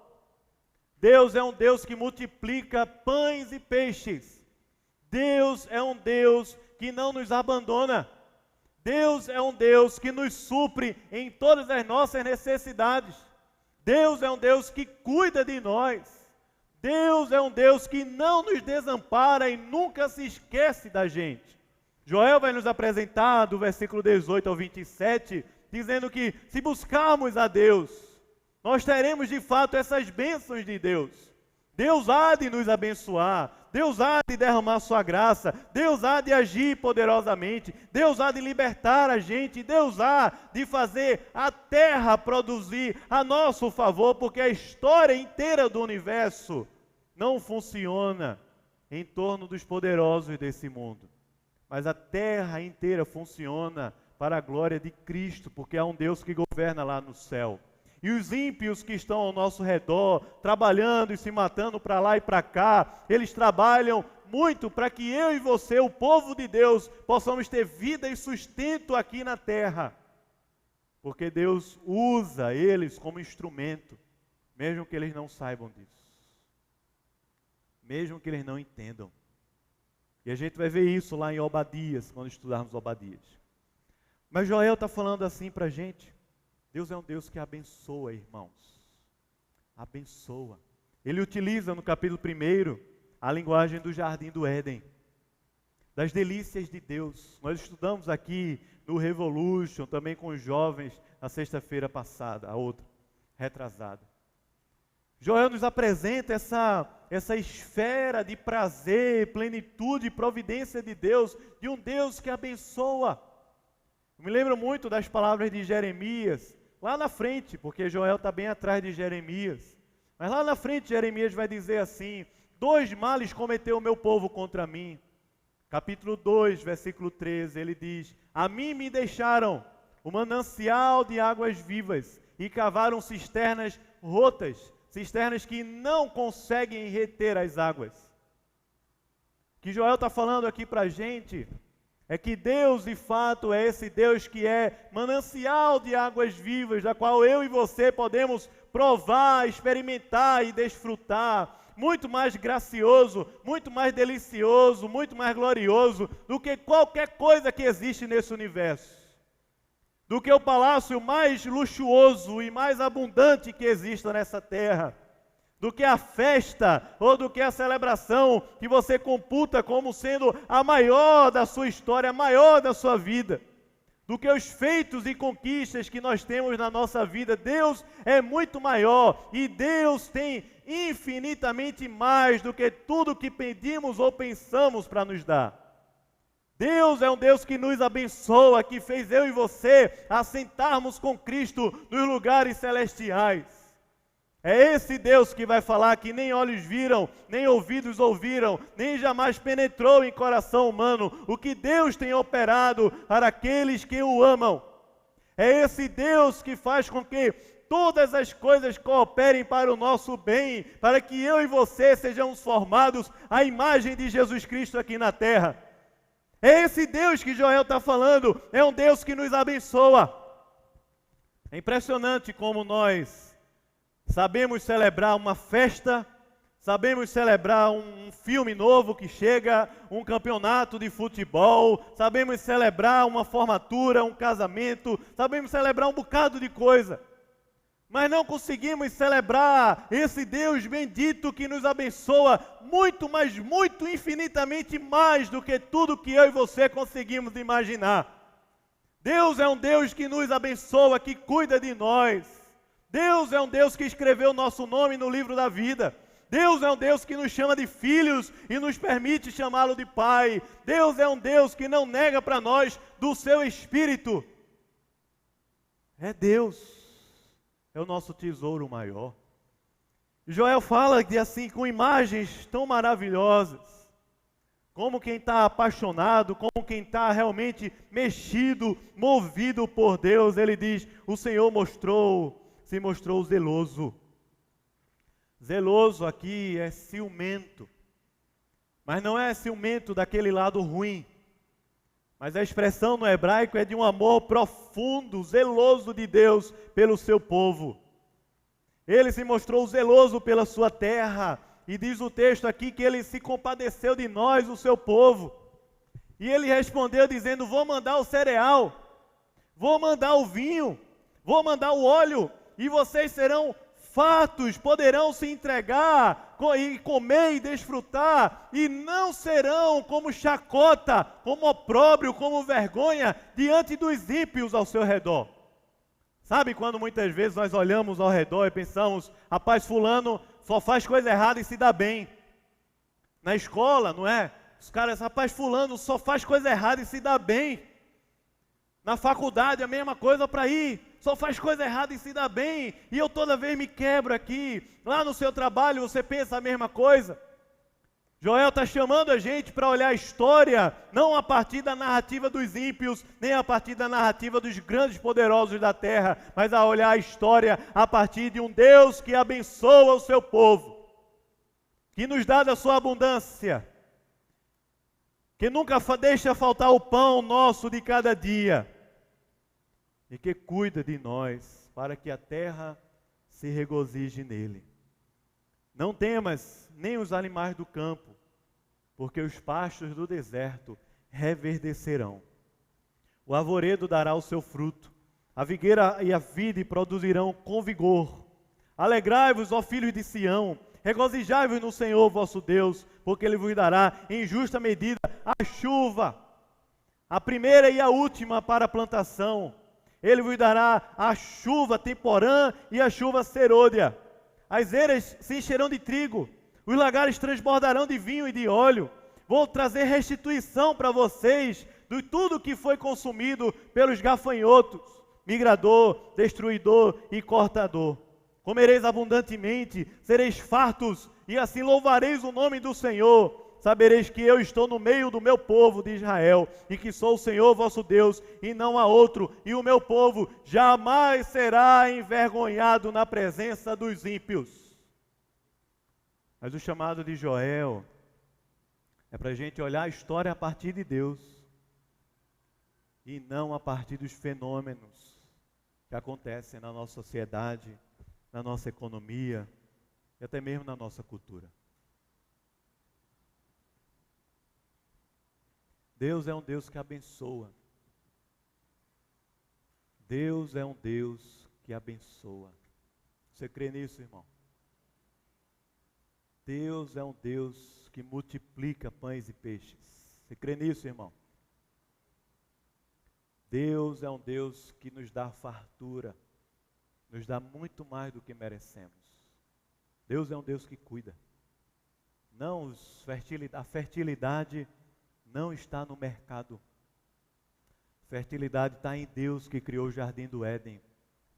Deus é um Deus que multiplica pães e peixes. Deus é um Deus que não nos abandona. Deus é um Deus que nos supre em todas as nossas necessidades. Deus é um Deus que cuida de nós. Deus é um Deus que não nos desampara e nunca se esquece da gente. Joel vai nos apresentar do versículo 18 ao 27, dizendo que se buscarmos a Deus, nós teremos de fato essas bênçãos de Deus. Deus há de nos abençoar, Deus há de derramar sua graça, Deus há de agir poderosamente, Deus há de libertar a gente, Deus há de fazer a terra produzir a nosso favor, porque a história inteira do universo não funciona em torno dos poderosos desse mundo, mas a terra inteira funciona para a glória de Cristo, porque há um Deus que governa lá no céu. E os ímpios que estão ao nosso redor, trabalhando e se matando para lá e para cá, eles trabalham muito para que eu e você, o povo de Deus, possamos ter vida e sustento aqui na terra. Porque Deus usa eles como instrumento, mesmo que eles não saibam disso. Mesmo que eles não entendam. E a gente vai ver isso lá em Obadias, quando estudarmos Obadias. Mas Joel está falando assim para a gente. Deus é um Deus que abençoa, irmãos. Abençoa. Ele utiliza no capítulo 1 a linguagem do jardim do Éden, das delícias de Deus. Nós estudamos aqui no Revolution, também com os jovens, na sexta-feira passada, a outra, retrasada. Joel nos apresenta essa esfera de prazer, plenitude e providência de Deus, de um Deus que abençoa. Eu me lembro muito das palavras de Jeremias, lá na frente, porque Joel está bem atrás de Jeremias. Mas lá na frente Jeremias vai dizer assim: 2 males cometeu o meu povo contra mim. Capítulo 2, versículo 13, ele diz: a mim me deixaram o manancial de águas vivas e cavaram cisternas rotas, cisternas que não conseguem reter as águas. O que Joel está falando aqui para a gente é que Deus, de fato, é esse Deus que é manancial de águas vivas, da qual eu e você podemos provar, experimentar e desfrutar. Muito mais gracioso, muito mais delicioso, muito mais glorioso do que qualquer coisa que existe nesse universo. Do que o palácio mais luxuoso e mais abundante que exista nessa terra. Do que a festa ou do que a celebração que você computa como sendo a maior da sua história, a maior da sua vida. Do que os feitos e conquistas que nós temos na nossa vida. Deus é muito maior e Deus tem infinitamente mais do que tudo que pedimos ou pensamos para nos dar. Deus é um Deus que nos abençoa, que fez eu e você assentarmos com Cristo nos lugares celestiais. É esse Deus que vai falar que nem olhos viram, nem ouvidos ouviram, nem jamais penetrou em coração humano o que Deus tem operado para aqueles que o amam. É esse Deus que faz com que todas as coisas cooperem para o nosso bem, para que eu e você sejamos formados à imagem de Jesus Cristo aqui na terra. É esse Deus que Joel está falando, é um Deus que nos abençoa. É impressionante como nós sabemos celebrar uma festa, sabemos celebrar um filme novo que chega, um campeonato de futebol, sabemos celebrar uma formatura, um casamento, sabemos celebrar um bocado de coisa. Mas não conseguimos celebrar esse Deus bendito que nos abençoa muito, mas muito, infinitamente mais do que tudo que eu e você conseguimos imaginar. Deus é um Deus que nos abençoa, que cuida de nós. Deus é um Deus que escreveu o nosso nome no livro da vida. Deus é um Deus que nos chama de filhos e nos permite chamá-lo de Pai. Deus é um Deus que não nega para nós do seu Espírito. É Deus, é o nosso tesouro maior. Joel fala de assim, com imagens tão maravilhosas, como quem está apaixonado, como quem está realmente mexido, movido por Deus. Ele diz, o Senhor se mostrou zeloso. Zeloso aqui é ciumento, mas não é ciumento daquele lado ruim, mas a expressão no hebraico é de um amor profundo, zeloso de Deus pelo seu povo. Ele se mostrou zeloso pela sua terra, e diz o texto aqui que ele se compadeceu de nós, o seu povo, e ele respondeu dizendo, vou mandar o cereal, vou mandar o vinho, vou mandar o óleo, e vocês serão fartos, poderão se entregar e comer e desfrutar, e não serão como chacota, como opróbrio, como vergonha, diante dos ímpios ao seu redor. Sabe quando muitas vezes nós olhamos ao redor e pensamos, rapaz, fulano só faz coisa errada e se dá bem. Na escola, não é? Os caras, rapaz, fulano só faz coisa errada e se dá bem. Na faculdade, a mesma coisa para ir. Só faz coisa errada e se dá bem. E eu toda vez me quebro aqui. Lá no seu trabalho você pensa a mesma coisa. Joel está chamando a gente para olhar a história, não a partir da narrativa dos ímpios, nem a partir da narrativa dos grandes poderosos da terra, mas a olhar a história a partir de um Deus que abençoa o seu povo, que nos dá da sua abundância, que nunca deixa faltar o pão nosso de cada dia, e que cuida de nós, para que a terra se regozije nele. Não temas nem os animais do campo, porque os pastos do deserto reverdecerão. O arvoredo dará o seu fruto, a figueira e a vide produzirão com vigor. Alegrai-vos, ó filhos de Sião, regozijai-vos no Senhor vosso Deus, porque Ele vos dará em justa medida a chuva, a primeira e a última para a plantação. Ele vos dará a chuva temporã e a chuva serôdia. As eiras se encherão de trigo, os lagares transbordarão de vinho e de óleo. Vou trazer restituição para vocês de tudo que foi consumido pelos gafanhotos, migrador, destruidor e cortador. Comereis abundantemente, sereis fartos, e assim louvareis o nome do Senhor. Sabereis que eu estou no meio do meu povo de Israel, e que sou o Senhor vosso Deus, e não há outro, e o meu povo jamais será envergonhado na presença dos ímpios. Mas o chamado de Joel é para a gente olhar a história a partir de Deus, e não a partir dos fenômenos que acontecem na nossa sociedade, na nossa economia, e até mesmo na nossa cultura. Deus é um Deus que abençoa. Deus é um Deus que abençoa. Você crê nisso, irmão? Deus é um Deus que multiplica pães e peixes. Você crê nisso, irmão? Deus é um Deus que nos dá fartura, nos dá muito mais do que merecemos. Deus é um Deus que cuida. Não, a fertilidade não está no mercado. Fertilidade está em Deus que criou o jardim do Éden,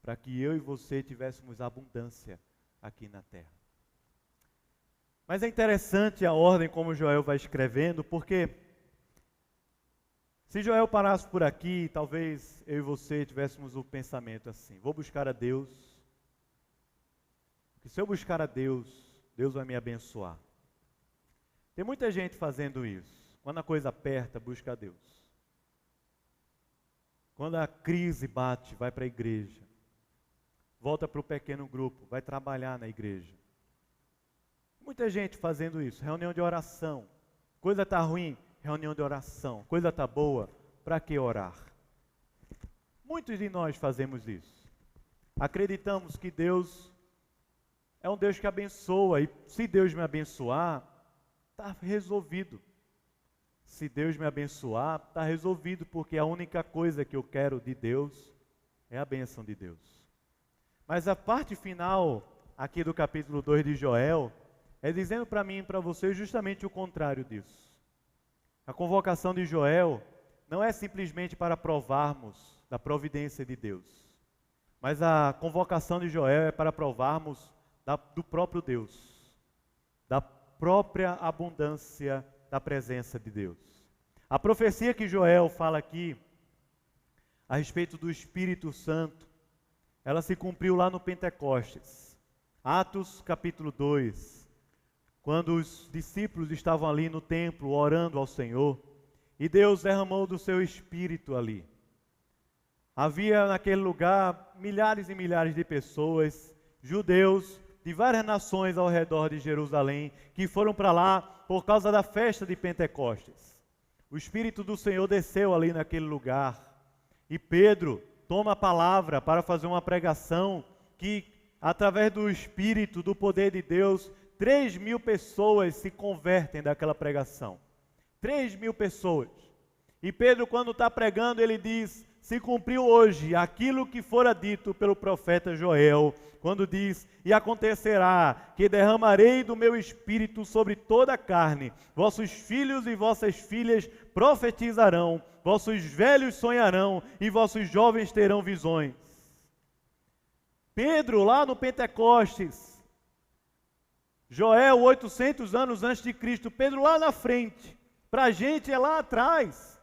para que eu e você tivéssemos abundância, aqui na terra. Mas é interessante a ordem como Joel vai escrevendo, porque se Joel parasse por aqui, talvez eu e você tivéssemos o pensamento assim: vou buscar a Deus, porque se eu buscar a Deus, Deus vai me abençoar. Tem muita gente fazendo isso. Quando a coisa aperta, busca a Deus. Quando a crise bate, vai para a igreja. Volta para o pequeno grupo, vai trabalhar na igreja. Muita gente fazendo isso, reunião de oração. Coisa está ruim, reunião de oração. Coisa está boa, para que orar? Muitos de nós fazemos isso. Acreditamos que Deus é um Deus que abençoa, e se Deus me abençoar, está resolvido. Se Deus me abençoar, está resolvido, porque a única coisa que eu quero de Deus é a bênção de Deus. Mas a parte final, aqui do capítulo 2 de Joel, é dizendo para mim e para você justamente o contrário disso. A convocação de Joel não é simplesmente para provarmos da providência de Deus, mas a convocação de Joel é para provarmos do próprio Deus, da própria abundância da presença de Deus. A profecia que Joel fala aqui, a respeito do Espírito Santo, ela se cumpriu lá no Pentecostes. Atos capítulo 2, quando os discípulos estavam ali no templo orando ao Senhor, e Deus derramou do seu Espírito ali. Havia naquele lugar milhares e milhares de pessoas, judeus, de várias nações ao redor de Jerusalém, que foram para lá por causa da festa de Pentecostes. O Espírito do Senhor desceu ali naquele lugar, e Pedro toma a palavra para fazer uma pregação que, através do Espírito, do poder de Deus, 3.000 pessoas se convertem daquela pregação. 3.000 pessoas. E Pedro, quando está pregando, ele diz: se cumpriu hoje aquilo que fora dito pelo profeta Joel, quando diz: e acontecerá que derramarei do meu Espírito sobre toda a carne, vossos filhos e vossas filhas profetizarão, vossos velhos sonharão e vossos jovens terão visões. Pedro, lá no Pentecostes, Joel 800 anos antes de Cristo, Pedro lá na frente, para a gente é lá atrás.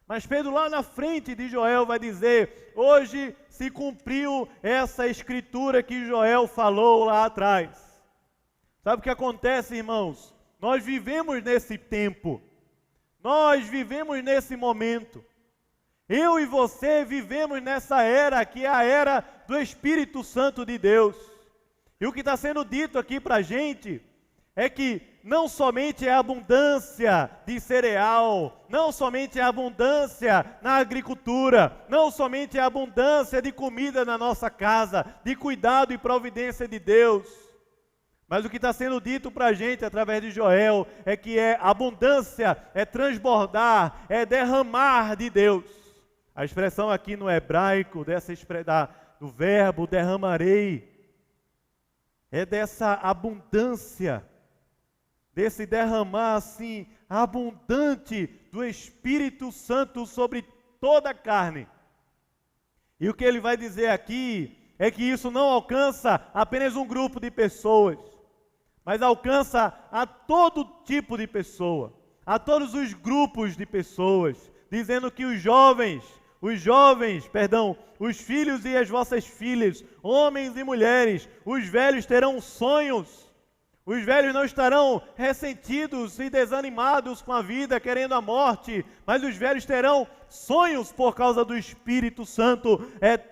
Mas Pedro lá na frente de Joel vai dizer: hoje se cumpriu essa escritura que Joel falou lá atrás. Sabe o que acontece, irmãos? Nós vivemos nesse tempo. Nós vivemos nesse momento. Eu e você vivemos nessa era, que é a era do Espírito Santo de Deus. E o que está sendo dito aqui para a gente é que não somente é abundância de cereal, não somente é abundância na agricultura, não somente é abundância de comida na nossa casa, de cuidado e providência de Deus, mas o que está sendo dito para a gente através de Joel é que é abundância, é transbordar, é derramar de Deus. A expressão aqui no hebraico do verbo derramarei é dessa abundância, desse derramar assim, abundante do Espírito Santo sobre toda a carne. E o que ele vai dizer aqui é que isso não alcança apenas um grupo de pessoas, mas alcança a todo tipo de pessoa, a todos os grupos de pessoas, dizendo que os filhos e as vossas filhas, homens e mulheres, os velhos terão sonhos. Os velhos não estarão ressentidos e desanimados com a vida, querendo a morte, mas os velhos terão sonhos por causa do Espírito Santo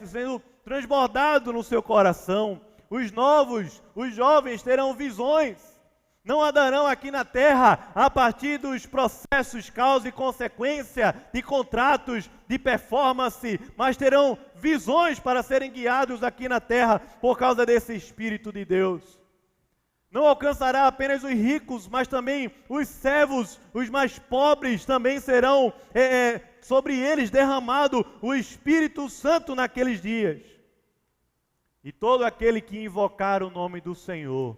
sendo transbordado no seu coração. Os jovens terão visões. Não andarão aqui na terra a partir dos processos causa e consequência, de contratos, de performance, mas terão visões para serem guiados aqui na terra por causa desse Espírito de Deus. Não alcançará apenas os ricos, mas também os servos, os mais pobres, também serão sobre eles derramado o Espírito Santo naqueles dias. E todo aquele que invocar o nome do Senhor,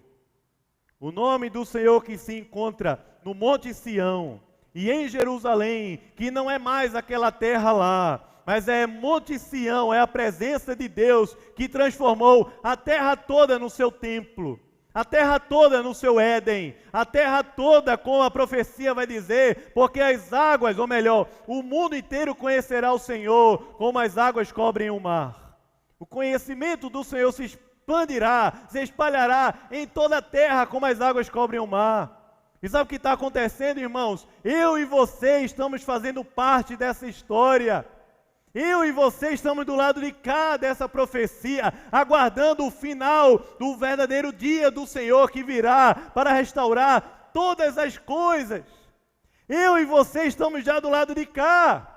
o nome do Senhor que se encontra no Monte Sião e em Jerusalém, que não é mais aquela terra lá, mas é Monte Sião, é a presença de Deus que transformou a terra toda no seu templo, a terra toda no seu Éden, a terra toda, como a profecia vai dizer, porque as águas, ou melhor, o mundo inteiro conhecerá o Senhor, como as águas cobrem o mar. O conhecimento do Senhor se expandirá, se espalhará em toda a terra, como as águas cobrem o mar. E sabe o que está acontecendo, irmãos? Eu e você estamos fazendo parte dessa história. Eu e você estamos do lado de cá dessa profecia, aguardando o final do verdadeiro dia do Senhor que virá para restaurar todas as coisas. Eu e você estamos já do lado de cá,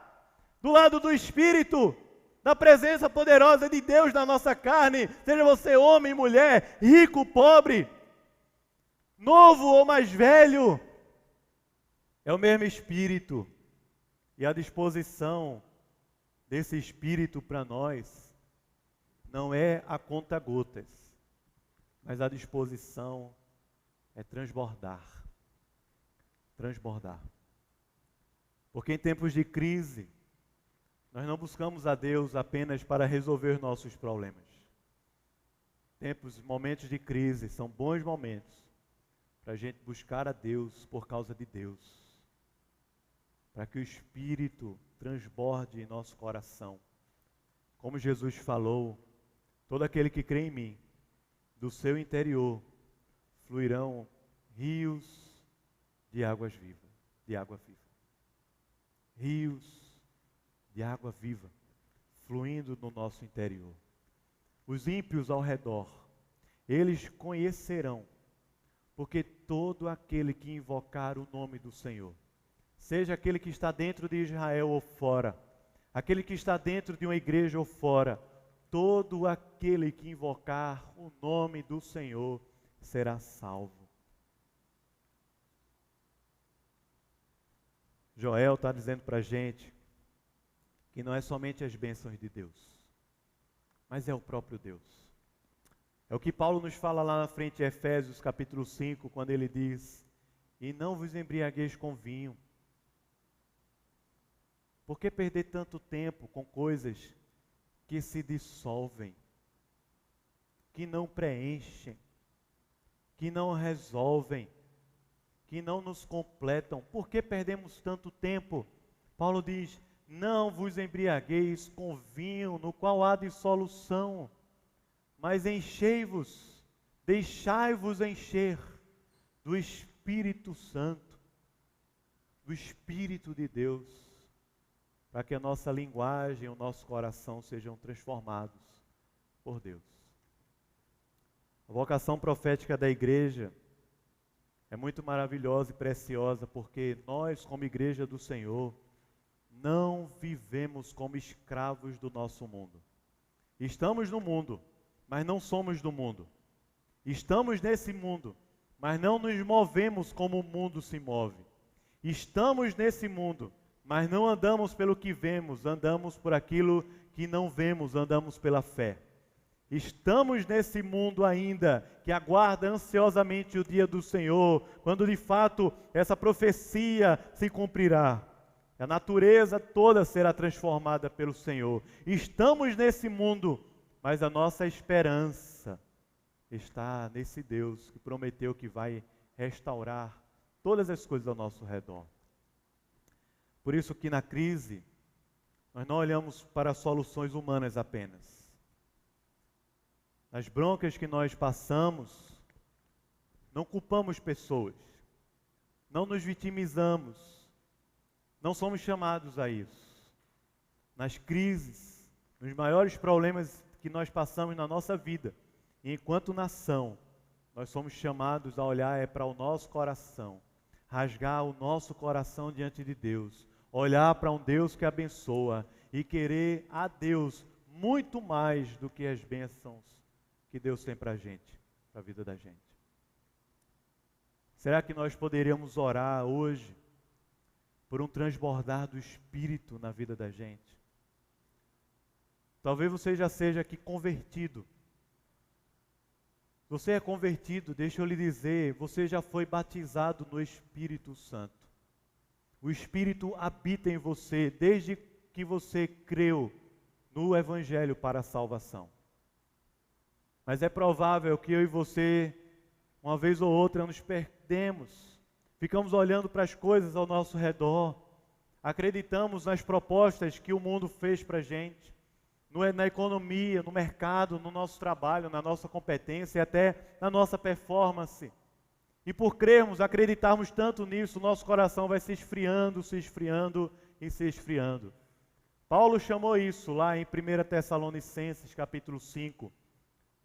do lado do Espírito, da presença poderosa de Deus na nossa carne, seja você homem, mulher, rico, pobre, novo ou mais velho, é o mesmo Espírito. E a disposição desse Espírito para nós não é a conta-gotas, mas a disposição é transbordar. Transbordar. Porque em tempos de crise, nós não buscamos a Deus apenas para resolver nossos problemas. Momentos de crise são bons momentos para a gente buscar a Deus por causa de Deus. Para que o Espírito transborde em nosso coração. Como Jesus falou, todo aquele que crê em mim, do seu interior, fluirão rios de águas vivas, de água viva. Rios de água viva, fluindo no nosso interior. Os ímpios ao redor, eles conhecerão, porque todo aquele que invocar o nome do Senhor, seja aquele que está dentro de Israel ou fora, aquele que está dentro de uma igreja ou fora, todo aquele que invocar o nome do Senhor será salvo. Joel está dizendo para a gente que não é somente as bênçãos de Deus, mas é o próprio Deus. É o que Paulo nos fala lá na frente em Efésios capítulo 5, quando ele diz: e não vos embriagueis com vinho. Por que perder tanto tempo com coisas que se dissolvem, que não preenchem, que não resolvem, que não nos completam? Por que perdemos tanto tempo? Paulo diz: não vos embriagueis com vinho, no qual há dissolução, mas enchei-vos, deixai-vos encher do Espírito Santo, do Espírito de Deus, para que a nossa linguagem, o nosso coração sejam transformados por Deus. A vocação profética da igreja é muito maravilhosa e preciosa, porque nós, como igreja do Senhor, não vivemos como escravos do nosso mundo. Estamos no mundo, mas não somos do mundo. Estamos nesse mundo, mas não nos movemos como o mundo se move. Estamos nesse mundo, mas não andamos pelo que vemos, andamos por aquilo que não vemos, andamos pela fé. Estamos nesse mundo ainda, que aguarda ansiosamente o dia do Senhor, quando de fato essa profecia se cumprirá. A natureza toda será transformada pelo Senhor. Estamos nesse mundo, mas a nossa esperança está nesse Deus que prometeu que vai restaurar todas as coisas ao nosso redor. Por isso que na crise, nós não olhamos para soluções humanas apenas. Nas broncas que nós passamos, não culpamos pessoas, não nos vitimizamos, não somos chamados a isso. Nas crises, nos maiores problemas que nós passamos na nossa vida, e enquanto nação, nós somos chamados a olhar para o nosso coração, rasgar o nosso coração diante de Deus, olhar para um Deus que abençoa e querer a Deus muito mais do que as bênçãos que Deus tem para a gente, para a vida da gente. Será que nós poderíamos orar hoje por um transbordar do Espírito na vida da gente? Talvez você já seja aqui convertido. Você é convertido, deixa eu lhe dizer, você já foi batizado no Espírito Santo. O Espírito habita em você desde que você creu no Evangelho para a salvação. Mas é provável que eu e você, uma vez ou outra, nos perdemos. Ficamos olhando para as coisas ao nosso redor. Acreditamos nas propostas que o mundo fez para a gente. Na economia, no mercado, no nosso trabalho, na nossa competência e até na nossa performance. E por crermos, acreditarmos tanto nisso, nosso coração vai se esfriando, se esfriando e se esfriando. Paulo chamou isso lá em 1 Tessalonicenses, capítulo 5,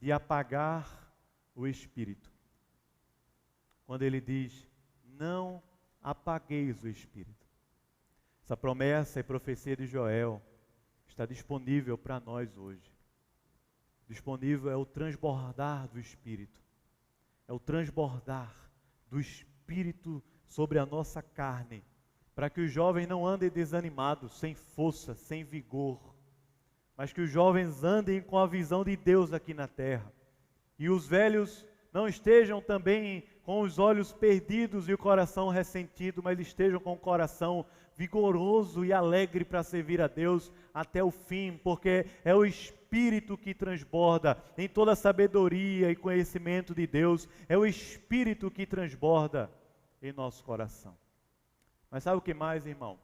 de apagar o espírito. Quando ele diz, não apagueis o espírito. Essa promessa e profecia de Joel está disponível para nós hoje. Disponível é o transbordar do Espírito. É o transbordar do Espírito sobre a nossa carne. Para que os jovens não andem desanimados, sem força, sem vigor. Mas que os jovens andem com a visão de Deus aqui na terra. E os velhos não estejam também com os olhos perdidos e o coração ressentido, mas estejam com o coração vigoroso e alegre para servir a Deus até o fim, porque é o Espírito que transborda em toda sabedoria e conhecimento de Deus, é o Espírito que transborda em nosso coração. Mas sabe o que mais, irmãos?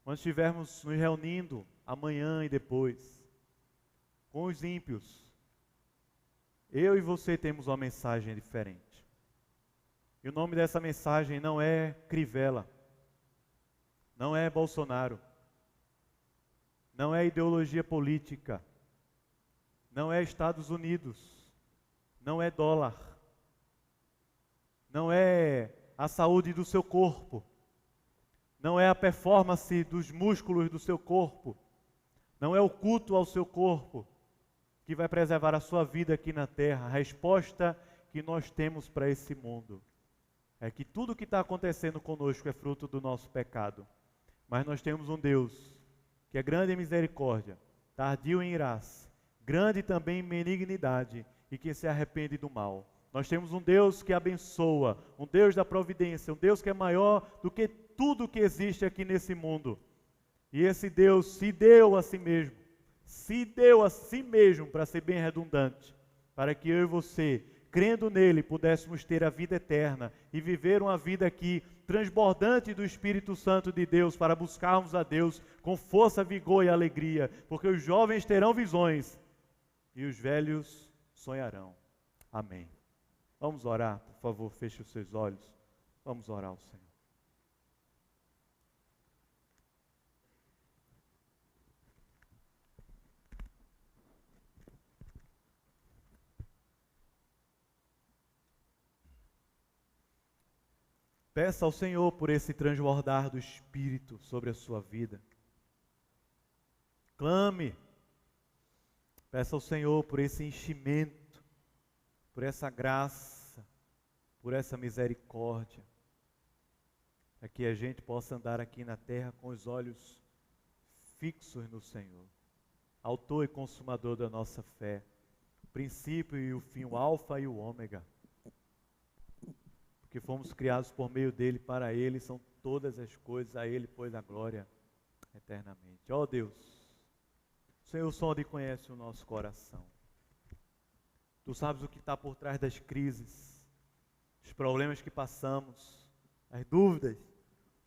Quando estivermos nos reunindo amanhã e depois, com os ímpios, eu e você temos uma mensagem diferente. E o nome dessa mensagem não é Crivella, não é Bolsonaro, não é ideologia política, não é Estados Unidos, não é dólar, não é a saúde do seu corpo, não é a performance dos músculos do seu corpo, não é o culto ao seu corpo que vai preservar a sua vida aqui na terra. A resposta que nós temos para esse mundo é que tudo que está acontecendo conosco é fruto do nosso pecado. Mas nós temos um Deus que é grande em misericórdia, tardio em irar-se, grande também em benignidade e que se arrepende do mal. Nós temos um Deus que abençoa, um Deus da providência, um Deus que é maior do que tudo que existe aqui nesse mundo. E esse Deus se deu a si mesmo, para ser bem redundante, para que eu e você, crendo nele, pudéssemos ter a vida eterna e viver uma vida aqui transbordante do Espírito Santo de Deus, para buscarmos a Deus com força, vigor e alegria, porque os jovens terão visões e os velhos sonharão. Amém. Vamos orar, por favor, feche os seus olhos. Vamos orar ao Senhor. Peça ao Senhor por esse transbordar do Espírito sobre a sua vida. Clame. Peça ao Senhor por esse enchimento, por essa graça, por essa misericórdia, para que a gente possa andar aqui na terra com os olhos fixos no Senhor, autor e consumador da nossa fé, o princípio e o fim, o alfa e o ômega, porque fomos criados por meio dele, para ele são todas as coisas, a ele pois a glória eternamente. Ó Deus, o Senhor sonda e conhece o nosso coração. Tu sabes o que está por trás das crises, os problemas que passamos, as dúvidas,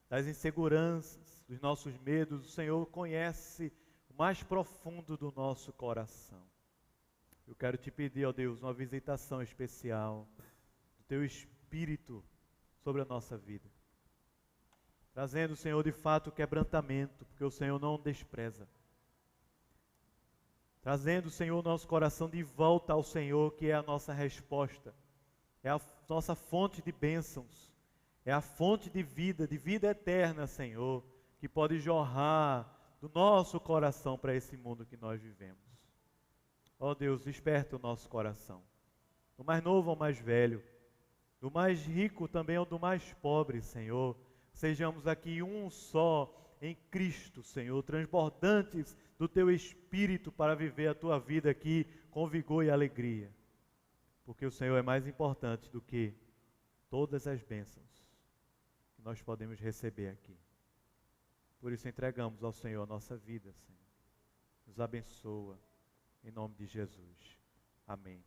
das inseguranças, dos nossos medos. O Senhor conhece o mais profundo do nosso coração. Eu quero te pedir, ó Deus, uma visitação especial do Teu Espírito sobre a nossa vida, trazendo, Senhor, de fato quebrantamento, porque o Senhor não despreza. Trazendo, Senhor, nosso coração de volta ao Senhor, que é a nossa resposta, é a nossa fonte de bênçãos, é a fonte de vida eterna, Senhor, que pode jorrar do nosso coração para esse mundo que nós vivemos. Ó Deus, desperta o nosso coração, do mais novo ao mais velho, do mais rico também ao do mais pobre, Senhor. Sejamos aqui um só em Cristo, Senhor, transbordantes do Teu Espírito para viver a Tua vida aqui com vigor e alegria. Porque o Senhor é mais importante do que todas as bênçãos que nós podemos receber aqui. Por isso entregamos ao Senhor a nossa vida, Senhor. Nos abençoa, em nome de Jesus. Amém.